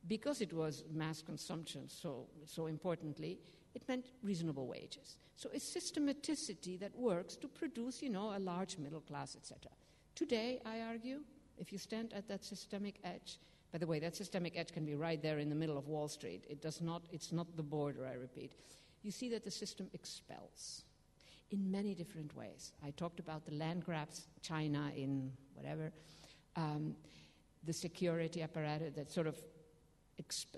because it was mass consumption, so importantly, it meant reasonable wages. So a systematicity that works to produce, a large middle class, etc. Today, I argue, if you stand at that systemic edge, by the way, that systemic edge can be right there in the middle of Wall Street. It's not the border, I repeat. You see that the system expels in many different ways. I talked about the land grabs, China in whatever, the security apparatus that sort of,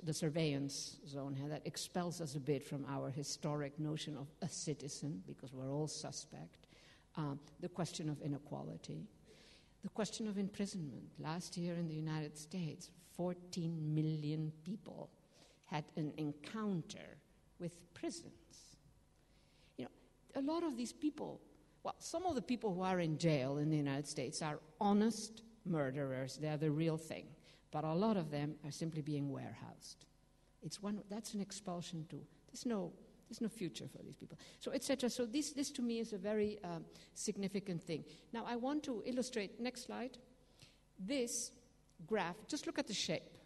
the surveillance zone that expels us a bit from our historic notion of a citizen, because we're all suspect. The question of inequality. The question of imprisonment. Last year in the United States, 14 million people had an encounter with prisons. A lot of these people, some of the people who are in jail in the United States are honest murderers. They are the real thing. But a lot of them are simply being warehoused. That's an expulsion too. There's no future for these people. So, etc. So this to me is a very significant thing. Now I want to illustrate, next slide, this graph. Just look at the shape.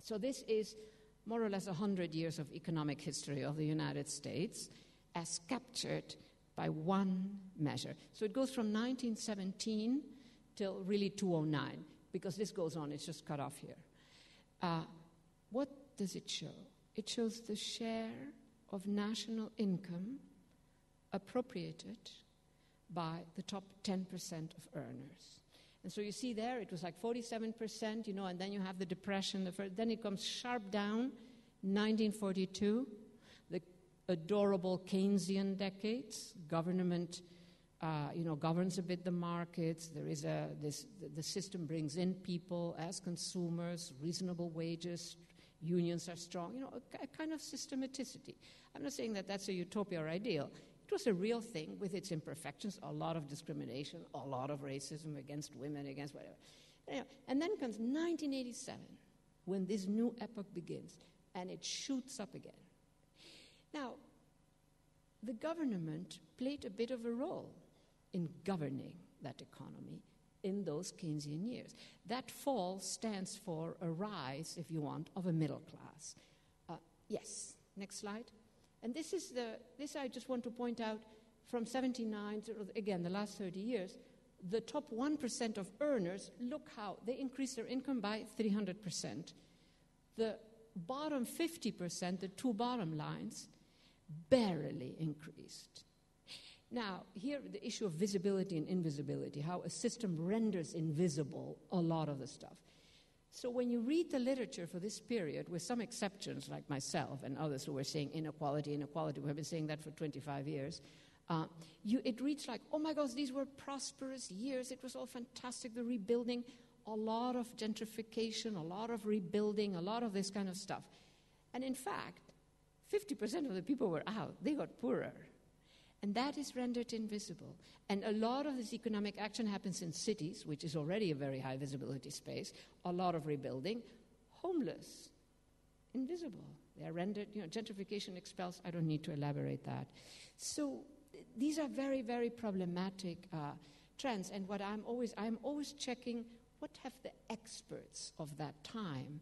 So this is more or less 100 years of economic history of the United States as captured by one measure. So it goes from 1917 till really 2009, because this goes on, it's just cut off here. What does it show? It shows the share of national income appropriated by the top 10% of earners. And so you see there, it was like 47%, and then you have the Depression. Then it comes sharp down, 1942, the adorable Keynesian decades. Government, governs a bit the markets. There is the system brings in people as consumers, reasonable wages, unions are strong, a kind of systematicity. I'm not saying that that's a utopia or ideal. It was a real thing with its imperfections, a lot of discrimination, a lot of racism against women, against whatever. And then comes 1987, when this new epoch begins, and it shoots up again. Now, the government played a bit of a role in governing that economy in those Keynesian years. That fall stands for a rise, if you want, of a middle class. Yes, next slide. And this I just want to point out, from 79 to, again, the last 30 years, the top 1% of earners, look how they increased their income by 300%. The bottom 50%, the two bottom lines, barely increased. Now, here, the issue of visibility and invisibility, how a system renders invisible a lot of the stuff. So when you read the literature for this period, with some exceptions like myself and others who were saying inequality, we have been saying that for 25 years, it reads like, oh my gosh, these were prosperous years, it was all fantastic, the rebuilding, a lot of gentrification, a lot of rebuilding, a lot of this kind of stuff. And in fact, 50% of the people were out, they got poorer. And that is rendered invisible. And a lot of this economic action happens in cities, which is already a very high visibility space, a lot of rebuilding, homeless, invisible. They are rendered, gentrification expels, I don't need to elaborate that. So these are very, very problematic trends. And what I'm always checking, what have the experts of that time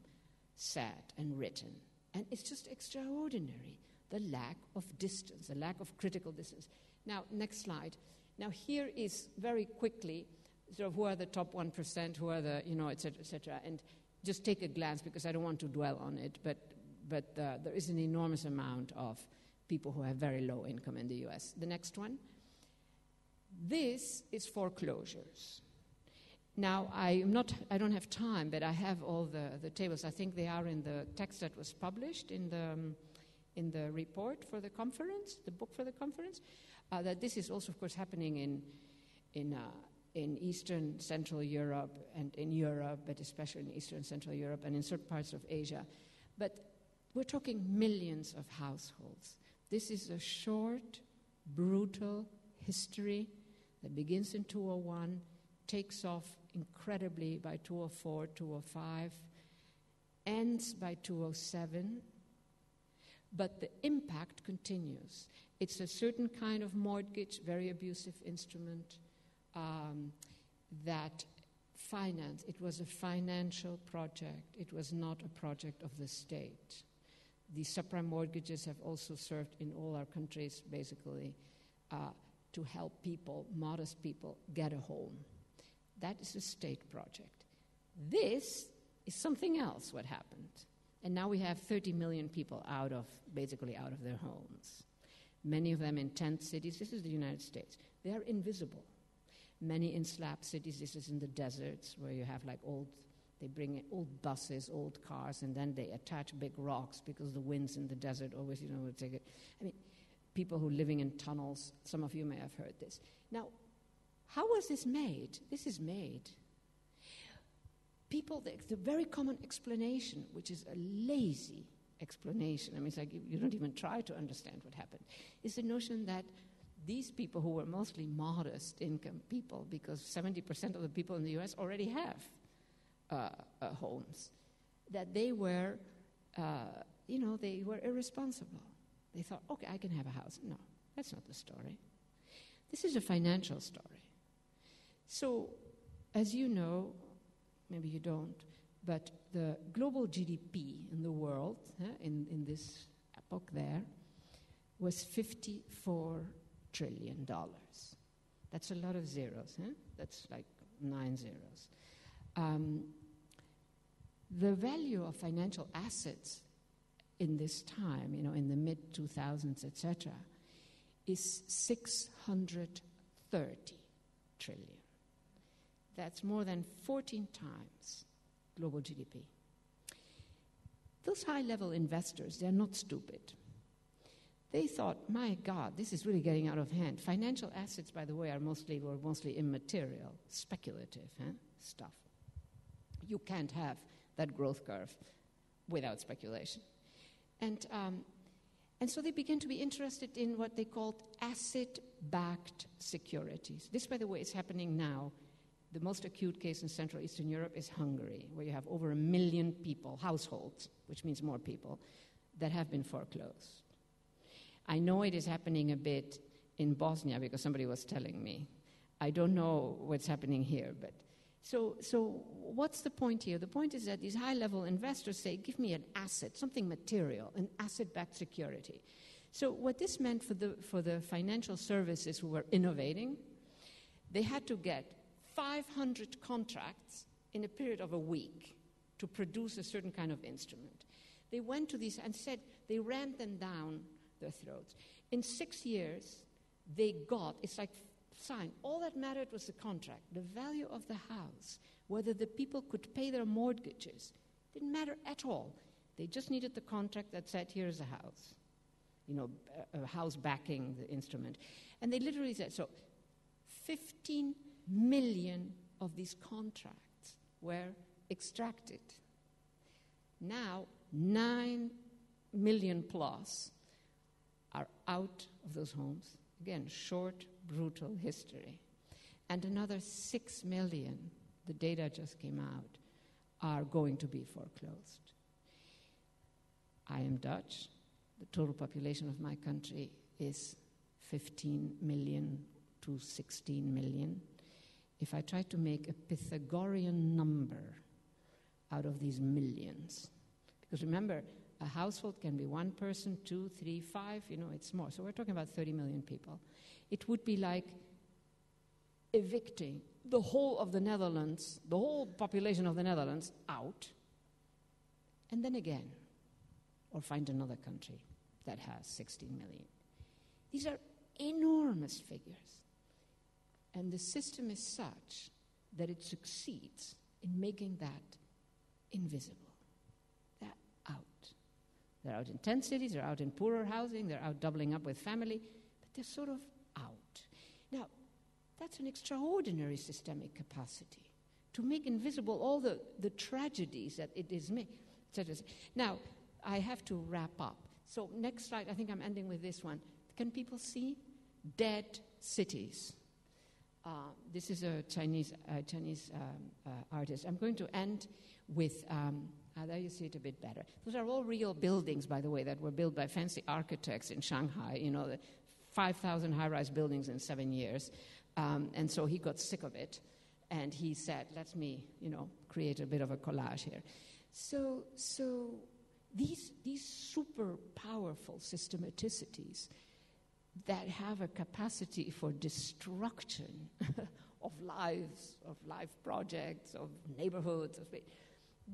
said and written? And it's just extraordinary. The lack of distance, the lack of critical distance. Now, next slide. Now, here is very quickly sort of who are the top 1%, who are the, et cetera, et cetera. And just take a glance, because I don't want to dwell on it, but there is an enormous amount of people who have very low income in the U.S. The next one. This is foreclosures. Now, I don't have time, but I have all the tables. I think they are in the text that was published in the report for the conference, the book for the conference, that this is also, of course, happening in Eastern Central Europe and in Europe, but especially in Eastern Central Europe and in certain parts of Asia. But we're talking millions of households. This is a short, brutal history that begins in 2001, takes off incredibly by 2004, 2005, ends by 2007, but the impact continues. It's a certain kind of mortgage, very abusive instrument, that finance. It was a financial project. It was not a project of the state. These subprime mortgages have also served in all our countries, basically, to help people, modest people, get a home. That is a state project. This is something else, what happened. And now we have 30 million people basically out of their homes. Many of them in tent cities. This is the United States. They are invisible. Many in slab cities. This is in the deserts where you have they bring in old buses, old cars, and then they attach big rocks because the winds in the desert always, would take it. I mean, people who are living in tunnels, some of you may have heard this. Now, how was this made? This is made. The very common explanation, which is a lazy explanation, I mean, it's like you don't even try to understand what happened, is the notion that these people who were mostly modest income people, because 70% of the people in the US already have homes, that they were, they were irresponsible. They thought, okay, I can have a house. No, that's not the story. This is a financial story. So, as you know, maybe you don't, but the global GDP in the world, in this epoch there, was $54 trillion. That's a lot of zeros. That's like 9 zeros. The value of financial assets in this time, in the mid-2000s, etc., is 630 trillion. That's more than 14 times global GDP. Those high-level investors, they're not stupid. They thought, my God, this is really getting out of hand. Financial assets, by the way, were mostly immaterial, speculative stuff. You can't have that growth curve without speculation. And so they began to be interested in what they called asset-backed securities. This, by the way, is happening now. The most acute case in Central Eastern Europe is Hungary, where you have over 1 million people, households, which means more people, that have been foreclosed. I know it is happening a bit in Bosnia because somebody was telling me. I don't know what's happening here, but so what's the point here? The point is that these high-level investors say, give me an asset, something material, an asset-backed security. So what this meant for the financial services who were innovating, they had to get 500 contracts in a period of a week to produce a certain kind of instrument. They went to these and said they rammed them down their throats. In 6 years, they got, it's like sign. All that mattered was the contract, the value of the house, whether the people could pay their mortgages. Didn't matter at all. They just needed the contract that said, here's a house. A house backing the instrument. And they literally said, so 15 million of these contracts were extracted. Now, 9 million plus are out of those homes. Again, short, brutal history. And another 6 million, the data just came out, are going to be foreclosed. I am Dutch. The total population of my country is 15 million to 16 million. If I try to make a Pythagorean number out of these millions, because remember, a household can be 1 person, 2, 3, 5, it's more. So we're talking about 30 million people. It would be like evicting the whole of the Netherlands, the whole population of the Netherlands out, and then again, or find another country that has 16 million. These are enormous figures. And the system is such that it succeeds in making that invisible. They're out. They're out in tent cities, they're out in poorer housing, they're out doubling up with family, but they're sort of out. Now, that's an extraordinary systemic capacity to make invisible all the tragedies that it is made. Now, I have to wrap up. So next slide, I think I'm ending with this one. Can people see? Dead cities. This is a Chinese artist. I'm going to end with, there you see it a bit better. Those are all real buildings, by the way, that were built by fancy architects in Shanghai, the 5,000 high-rise buildings in 7 years. And so he got sick of it, and he said, let me, create a bit of a collage here. So these super powerful systematicities that have a capacity for destruction of lives, of life projects, of neighborhoods,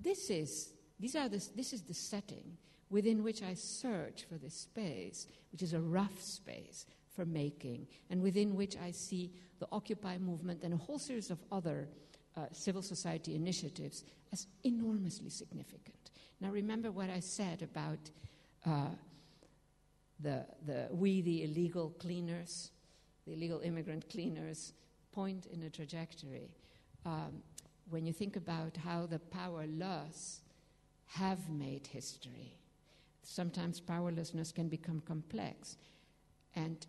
this is the setting within which I search for this space, which is a rough space for making, and within which I see the Occupy movement and a whole series of other civil society initiatives as enormously significant. Now remember what I said about the illegal cleaners, the illegal immigrant cleaners, point in a trajectory. When you think about how the powerless have made history, sometimes powerlessness can become complex, and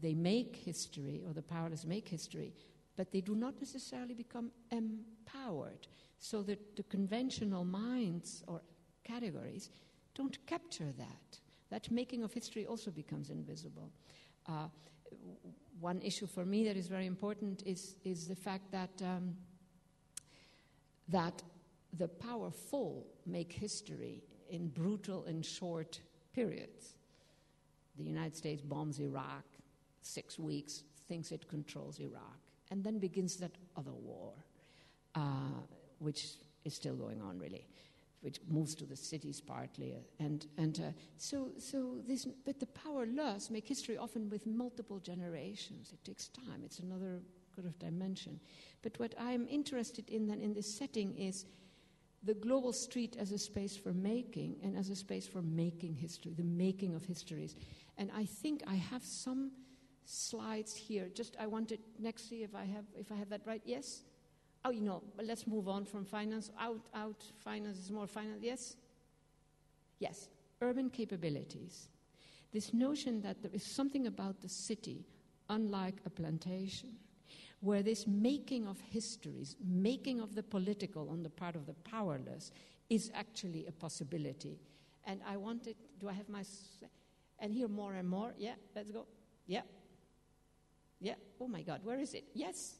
they make history, or the powerless make history, but they do not necessarily become empowered, so that the conventional minds or categories don't capture that. That making of history also becomes invisible. One issue for me that is very important is the fact that the powerful make history in brutal and short periods. The United States bombs Iraq, 6 weeks, thinks it controls Iraq, and then begins that other war, which is still going on, really, which moves to the cities partly, but the powerless make history often with multiple generations. It takes time. It's another kind of dimension. But what I'm interested in then in this setting is the global street as a space for making and as a space for making history, the making of histories. And I think I have some slides here. Just I wanted next, see if I have that right. Yes. Oh, but let's move on from finance. Out, finance is more finance. Yes? Yes. Urban capabilities. This notion that there is something about the city, unlike a plantation, where this making of histories, making of the political on the part of the powerless, is actually a possibility. And I wanted, do I have my, and here more and more. Yeah, let's go. Yeah. Yeah. Oh my God, where is it? Yes.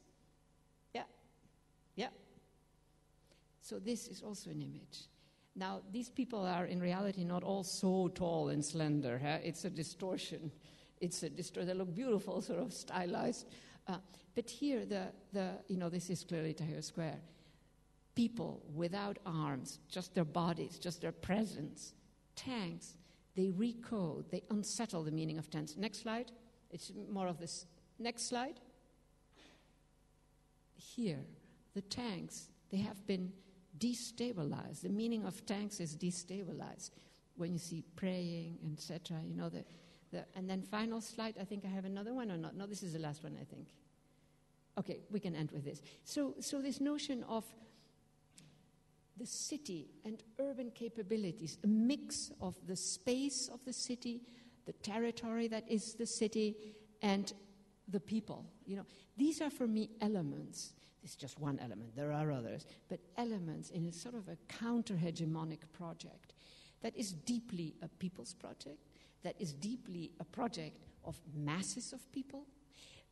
Yeah. So this is also an image. Now, these people are in reality not all so tall and slender. Huh? It's a distortion. They look beautiful, sort of stylized. But here, this is clearly Tahrir Square. People without arms, just their bodies, just their presence. Tanks, they recode, they unsettle the meaning of tanks. Next slide. It's more of this. Next slide. Here. The tanks, they have been destabilized. The meaning of tanks is destabilized. When you see praying, etc., and then final slide, I think I have another one or not? No, this is the last one, I think. Okay, we can end with this. So this notion of the city and urban capabilities, a mix of the space of the city, the territory that is the city, and the people. These are for me elements. This is just one element. There are others, but elements in a sort of a counter-hegemonic project that is deeply a people's project, that is deeply a project of masses of people,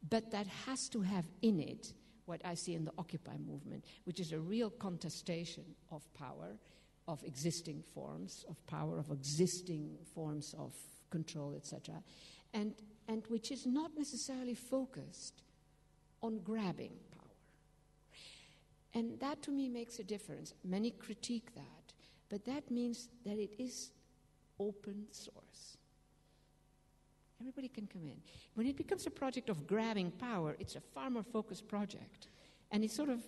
but that has to have in it what I see in the Occupy movement, which is a real contestation of power, of existing forms of power, of existing forms of control, etc., and which is not necessarily focused on grabbing power. And that, to me, makes a difference. Many critique that, but that means that it is open source. Everybody can come in. When it becomes a project of grabbing power, it's a far more focused project. And it sort of,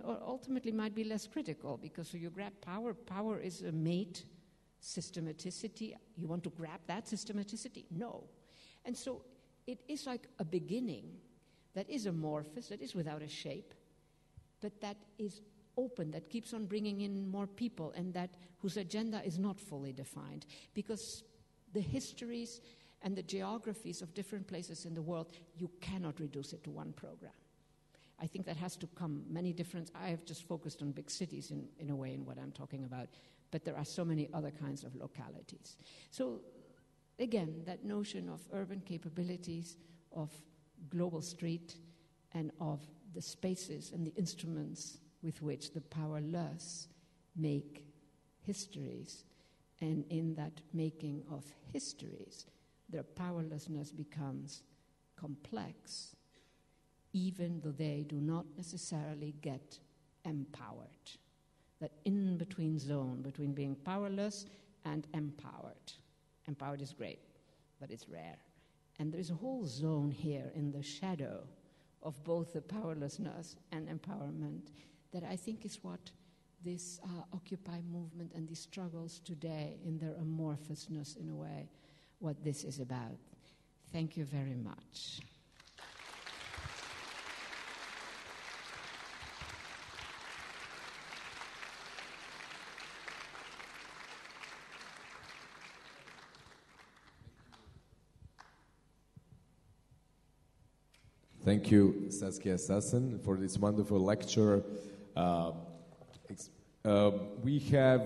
ultimately might be less critical, because so you grab power. Power is a mate systematicity. You want to grab that systematicity? No. And so it is like a beginning that is amorphous, that is without a shape, but that is open, that keeps on bringing in more people, and that whose agenda is not fully defined, because the histories and the geographies of different places in the world, you cannot reduce it to one program. I think that has to come many different. I have just focused on big cities in a way in what I'm talking about, but there are so many other kinds of localities. So again, that notion of urban capabilities, of global street, and of the spaces and the instruments with which the powerless make histories, and in that making of histories, their powerlessness becomes complex, even though they do not necessarily get empowered. That in-between zone between being powerless and empowered. Empowered is great, but it's rare. And there's a whole zone here in the shadow of both the powerlessness and empowerment that I think is what this Occupy movement and these struggles today, in their amorphousness in a way, what this is about. Thank you very much. Thank you, Saskia Sassen, for this wonderful lecture. We have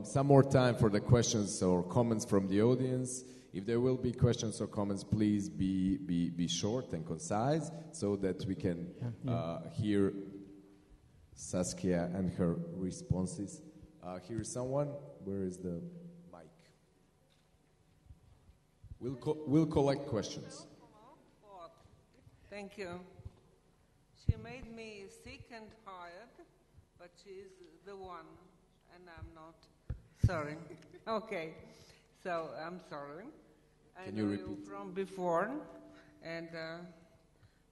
some more time for the questions or comments from the audience. If there will be questions or comments, please be short and concise so that we can hear Saskia and her responses. Here is someone. Where is the mic? We'll collect questions. Thank you. She made me sick and tired, but she's the one, and I'm not. Sorry. Okay. So I'm sorry. Can you repeat? I know you from before, and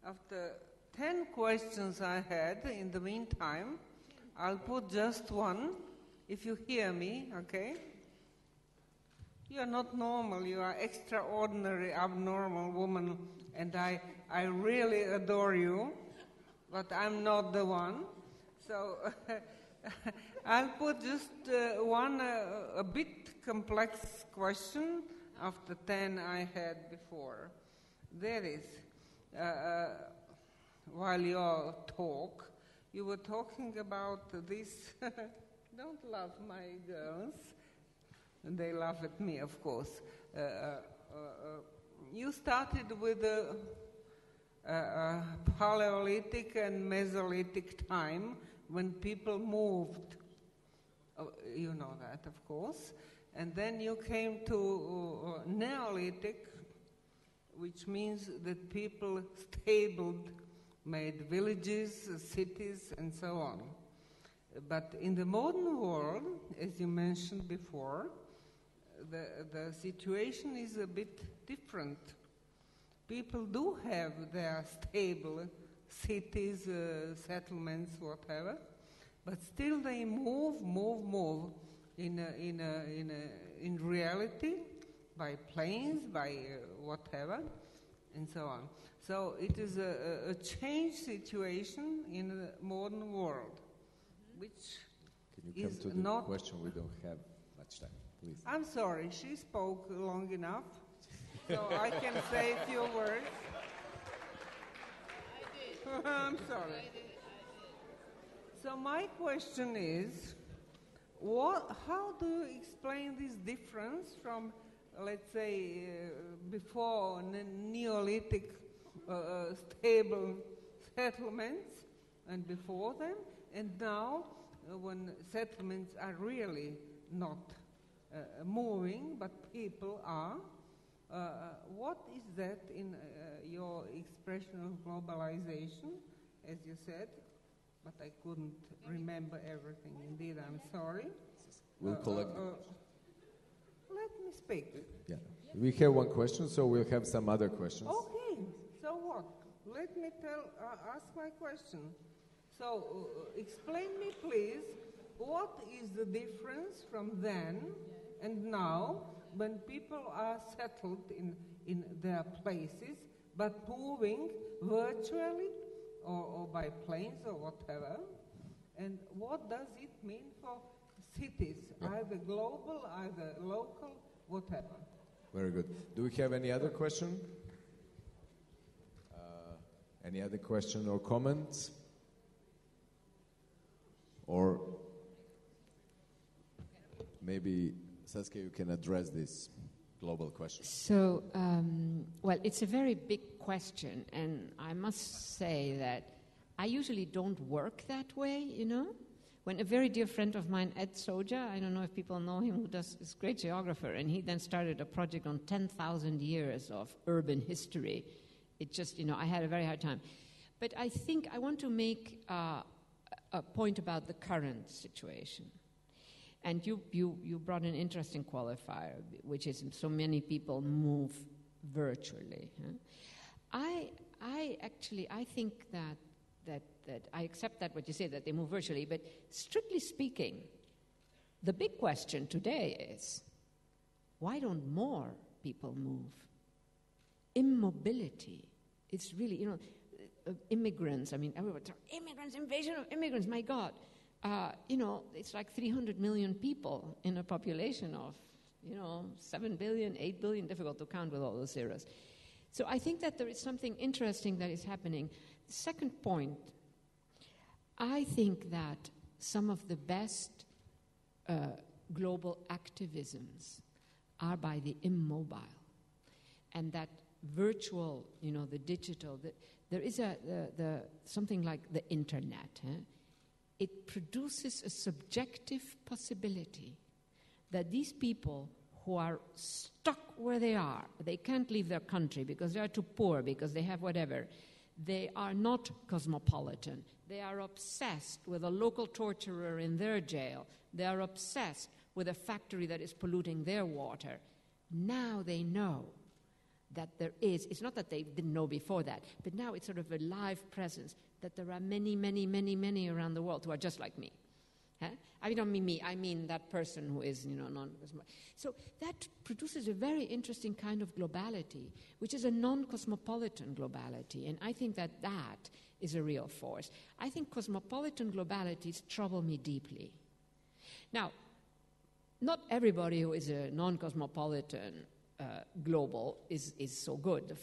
after 10 questions I had, in the meantime, I'll put just one, if you hear me, okay? You are not normal. You are extraordinary, abnormal woman, and I really adore you, but I'm not the one. So I'll put just one a bit complex question after 10 I had before. There is, while your talk, you were talking about this, don't laugh, my girls, and they laugh at me, of course. You started with the Paleolithic and Mesolithic time when people moved. You know that, of course. And then you came to Neolithic, which means that people stabled, made villages, cities, and so on. But in the modern world, as you mentioned before, the situation is a bit different. People do have their stable cities, settlements, whatever, but still they move in reality by planes, by whatever, and so on. So it is a changed situation in the modern world, which Can you come to the not question? We don't have much time, please. I'm sorry, she spoke long enough, so I can say a few words. I did. I'm sorry. I did. So my question is, how do you explain this difference from, let's say, before Neolithic stable settlements and before them, and now when settlements are really not moving, but people are? What is that in your expression of globalization, as you said? But I couldn't remember everything. Indeed, I'm sorry. We'll collect. Let me speak. Yeah, we have one question, so we'll have some other questions. Okay. So what? Let me ask my question. So explain me, please, what is the difference from then and now when people are settled in their places, but moving virtually or by planes or whatever. And what does it mean for cities, either global, either local, whatever? Very good. Do we have any other question? Any other question or comments? Or maybe, Saskia, you can address this global question. So, well, it's a very big question, and I must say that I usually don't work that way, you know. When a very dear friend of mine, Ed Soja, I don't know if people know him, who is a great geographer, and he then started a project on 10,000 years of urban history. It just, you know, I had a very hard time. But I think I want to make a point about the current situation. And you brought an interesting qualifier, which is so many people move virtually. Huh? I think that I accept that what you say, that they move virtually, but strictly speaking, the big question today is, why don't more people move? Immobility. It's really, you know, immigrants, I mean, everyone talks, immigrants, invasion of immigrants, my God. You know, it's like 300 million people in a population of, you know, 7 billion, 8 billion, difficult to count with all those zeros. So I think that there is something interesting that is happening. The second point, I think that some of the best global activisms are by the immobile. And that virtual, you know, the digital, there is something like the internet. It produces a subjective possibility that these people who are stuck where they are, they can't leave their country because they are too poor, because they have whatever, they are not cosmopolitan. They are obsessed with a local torturer in their jail. They are obsessed with a factory that is polluting their water. Now they know that there is, it's not that they didn't know before that, but now it's sort of a live presence that there are many, many, many, many around the world who are just like me. Huh? I don't mean me, I mean that person who is, you know, non-cosmopolitan. So that produces a very interesting kind of globality, which is a non-cosmopolitan globality, and I think that is a real force. I think cosmopolitan globalities trouble me deeply. Now, not everybody who is a non-cosmopolitan global is so good.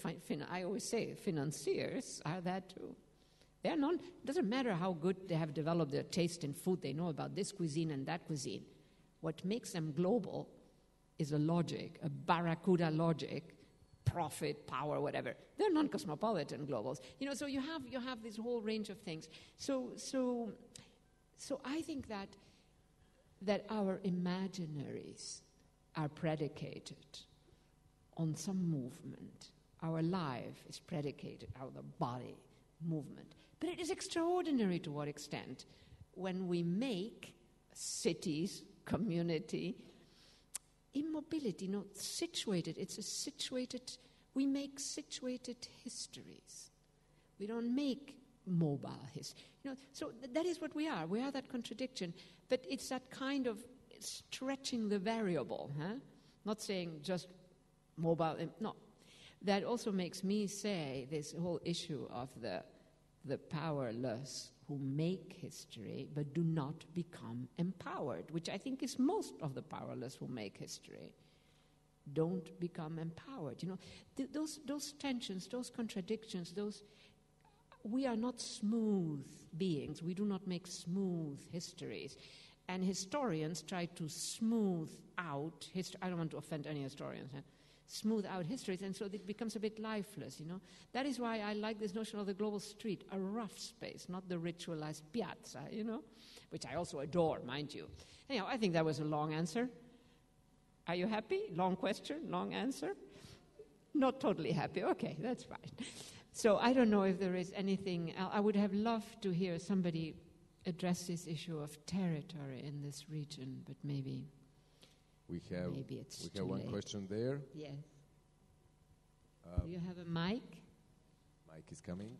I always say financiers are that too. They're not, it doesn't matter how good they have developed their taste in food, they know about this cuisine and that cuisine. What makes them global is a logic, a barracuda logic, profit, power, whatever. They're non-cosmopolitan globals. You know, so you have this whole range of things. So I think that our imaginaries are predicated on some movement. Our life is predicated on the body movement. But it is extraordinary to what extent when we make cities, community, immobility, situated. It's a situated, we make situated histories. We don't make mobile history. You know, so that is what we are. We are that contradiction. But it's that kind of stretching the variable, huh? Not saying just mobile, no. That also makes me say this whole issue of the powerless who make history but do not become empowered, which I think is most of the powerless who make history, don't become empowered. You know, those tensions, those contradictions, we are not smooth beings. We do not make smooth histories. And historians try to smooth out history. I don't want to offend any historians. Smooth out histories, and so it becomes a bit lifeless, you know. That is why I like this notion of the global street, a rough space, not the ritualized piazza, you know, which I also adore, mind you. Anyhow, I think that was a long answer. Are you happy? Long question, long answer? Not totally happy. Okay, that's fine. So I don't know if there is anything else. I would have loved to hear somebody address this issue of territory in this region, but maybe it's we have one late. question there. Yes. Do you have a mic? Mic is coming.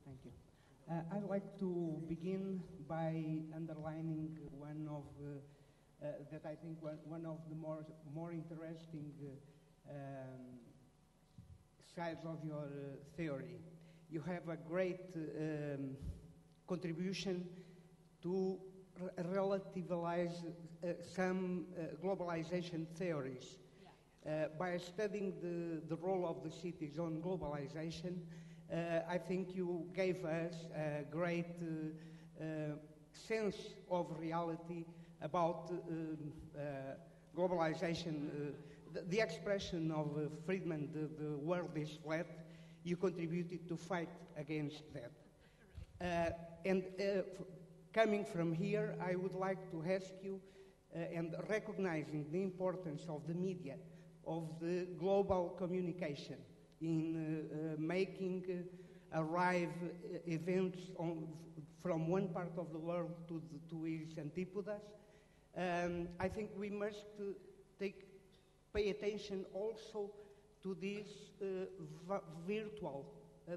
Thank you. I'd like to begin by underlining one of that I think one of the more interesting sides of your theory. You have a great contribution to relativize some globalization theories. By studying the role of the cities on globalization, I think you gave us a great sense of reality about globalization. The expression of Friedman, the world is flat, you contributed to fight against that. Coming from here, I would like to ask you, and recognizing the importance of the media, of the global communication in making arrive events from one part of the world to its antipodas, I think we must pay attention also to this virtual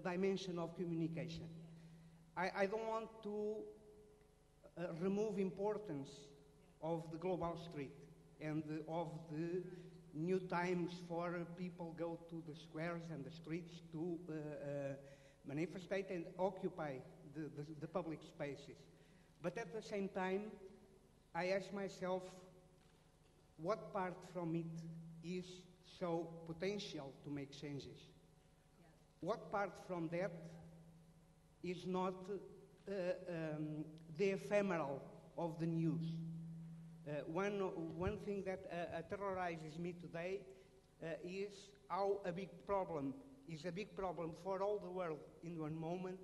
dimension of communication. I don't want to remove importance of the global street and of the new times for people go to the squares and the streets to manifestate and occupy the public spaces. But at the same time, I ask myself, what part from it is so potential to make changes? What part from that is not the ephemeral of the news? One thing that terrorizes me today is how a big problem is a big problem for all the world in one moment,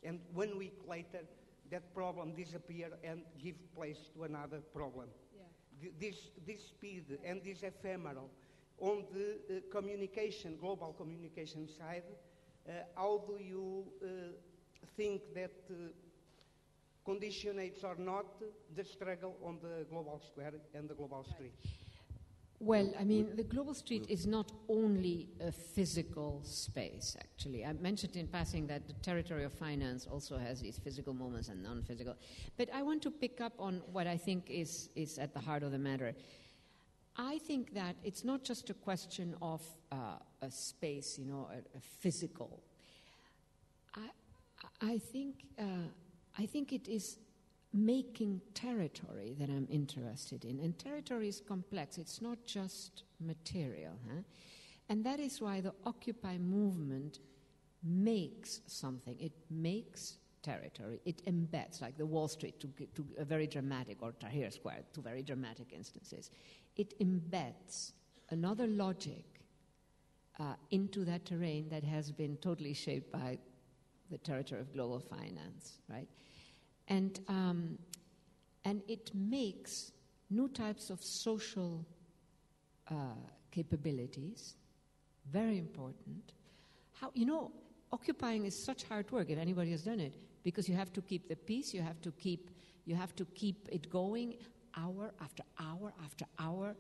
and 1 week later that problem disappears and gives place to another problem. Yeah. This speed and this ephemeral on the communication, global communication side, how do you think that conditionates or not the struggle on the global square and the global street? Well, I mean, the global street is not only a physical space, actually. I mentioned in passing that the territory of finance also has these physical moments and non-physical. But I want to pick up on what I think is at the heart of the matter. I think that it's not just a question of a space, a physical. I think it is making territory that I'm interested in. And territory is complex. It's not just material. And that is why the Occupy movement makes something. It makes territory. It embeds, like the Wall Street to a very dramatic, or Tahrir Square, to very dramatic instances. It embeds another logic into that terrain that has been totally shaped by the territory of global finance, right? And it makes new types of social capabilities very important. Occupying is such hard work, if anybody has done it, because you have to keep the peace, you have to keep it going hour after hour after hour.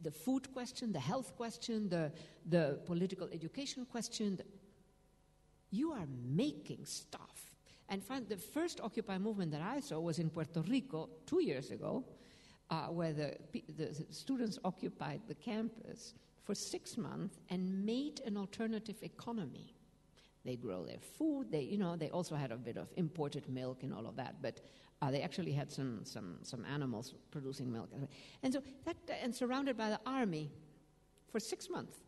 The food question, the health question, the political education question. You are making stuff. And the first Occupy movement that I saw was in Puerto Rico 2 years ago, where the students occupied the campus for 6 months and made an alternative economy. They grow their food. They also had a bit of imported milk and all of that, but they actually had some animals producing milk, and so and surrounded by the army for 6 months.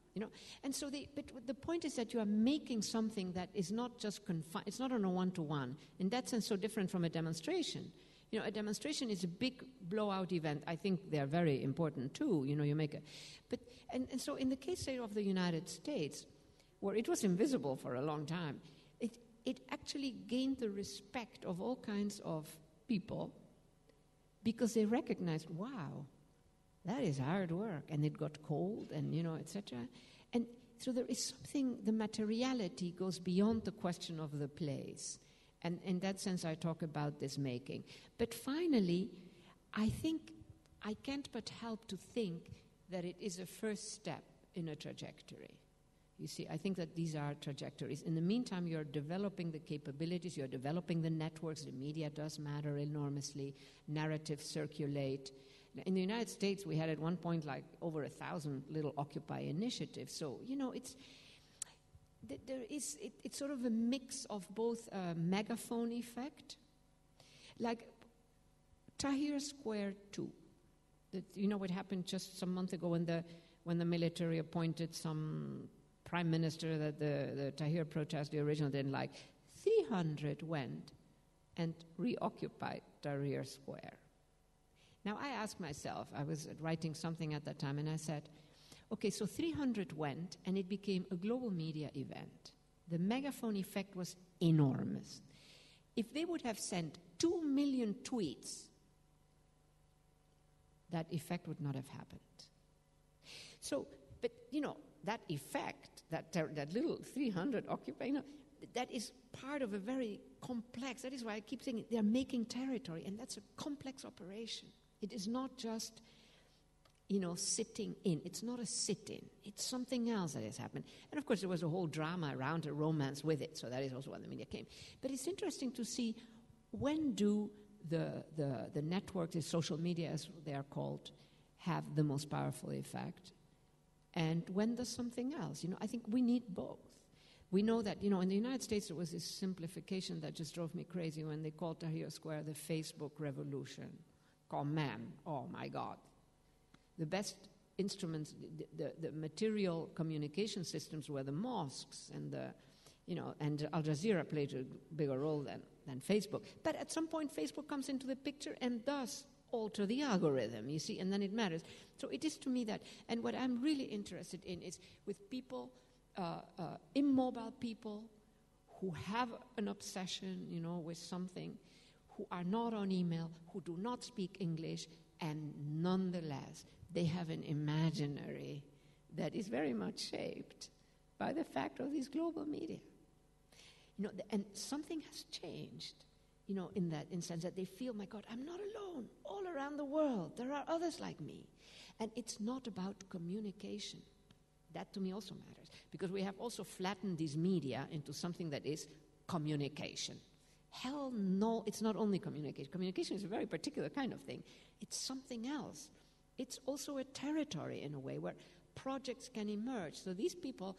And so but the point is that you are making something that is not just confined. It's not on a one-to-one. In that sense, so different from a demonstration. A demonstration is a big blowout event. I think they are very important too. You make and so in the case, say, of the United States, where it was invisible for a long time, it actually gained the respect of all kinds of people because they recognized, wow, that is hard work, and it got cold, and etc. And so there is something. The materiality goes beyond the question of the place, and in that sense, I talk about this making. But finally, I think I can't but help to think that it is a first step in a trajectory. You see, I think that these are trajectories. In the meantime, you're developing the capabilities, you're developing the networks. The media does matter enormously. Narratives circulate. In the United States, we had at one point like over 1,000 little Occupy initiatives. So, it's sort of a mix of both a megaphone effect, like Tahrir Square 2. What happened just some month ago when the military appointed some prime minister that the Tahrir protest, the original, didn't like. 300 went and reoccupied Tahrir Square. Now, I asked myself, I was writing something at that time, and I said, okay, so 300 went, and it became a global media event. The megaphone effect was enormous. If they would have sent 2 million tweets, that effect would not have happened. So, but, that effect, that little 300 occupying, that is part of a very complex, that is why I keep saying they're making territory, and that's a complex operation. It is not just, sitting in. It's not a sit-in. It's something else that has happened. And of course, there was a whole drama around a romance with it, so that is also why the media came. But it's interesting to see when do the networks, the social media as they are called, have the most powerful effect, and when does something else? I think we need both. We know that, in the United States, there was this simplification that just drove me crazy when they called Tahrir Square the Facebook revolution. Come on, oh my God. The best instruments, the material communication systems were the mosques and and Al Jazeera played a bigger role than Facebook. But at some point, Facebook comes into the picture and does alter the algorithm, you see, and then it matters. So it is to me that, and what I'm really interested in is with people, immobile people who have an obsession, with something, who are not on email, who do not speak English, and nonetheless, they have an imaginary that is very much shaped by the fact of these global media. And something has changed, in that sense that they feel, my God, I'm not alone. All around the world, there are others like me. And it's not about communication. That to me also matters, because we have also flattened these media into something that is communication. Hell no, it's not only communication. Communication is a very particular kind of thing. It's something else. It's also a territory in a way where projects can emerge. So these people,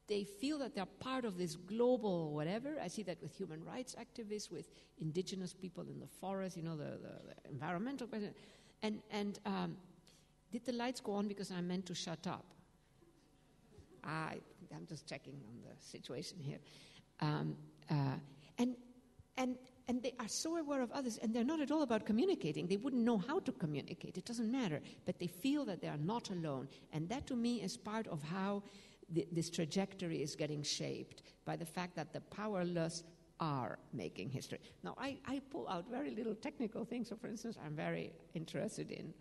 they feel that they're part of this global whatever. I see that with human rights activists, with indigenous people in the forest, the environmental question. And did the lights go on because I meant to shut up? I'm just checking on the situation here. And they are so aware of others, and they're not at all about communicating. They wouldn't know how to communicate. It doesn't matter. But they feel that they are not alone. And that, to me, is part of how this trajectory is getting shaped by the fact that the powerless are making history. Now, I pull out very little technical things. So, for instance, I'm very interested in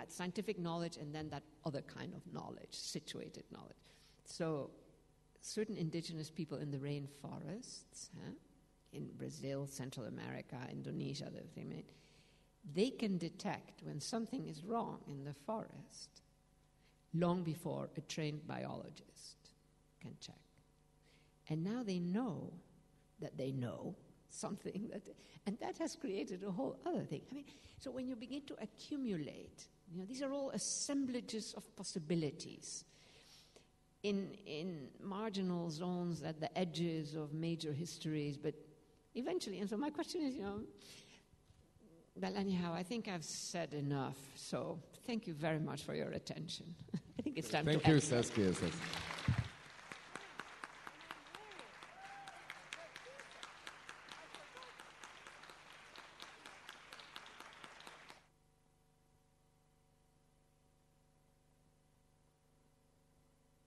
scientific knowledge and then that other kind of knowledge, situated knowledge. So certain indigenous people in the rainforests, in Brazil, Central America, Indonesia, they can detect when something is wrong in the forest long before a trained biologist can check. And now they know that they know something, and that has created a whole other thing. So when you begin to accumulate, these are all assemblages of possibilities in marginal zones at the edges of major histories, but eventually, and so my question is, well, anyhow, I think I've said enough, so thank you very much for your attention. I think it's time to end. Thank you, Saskia.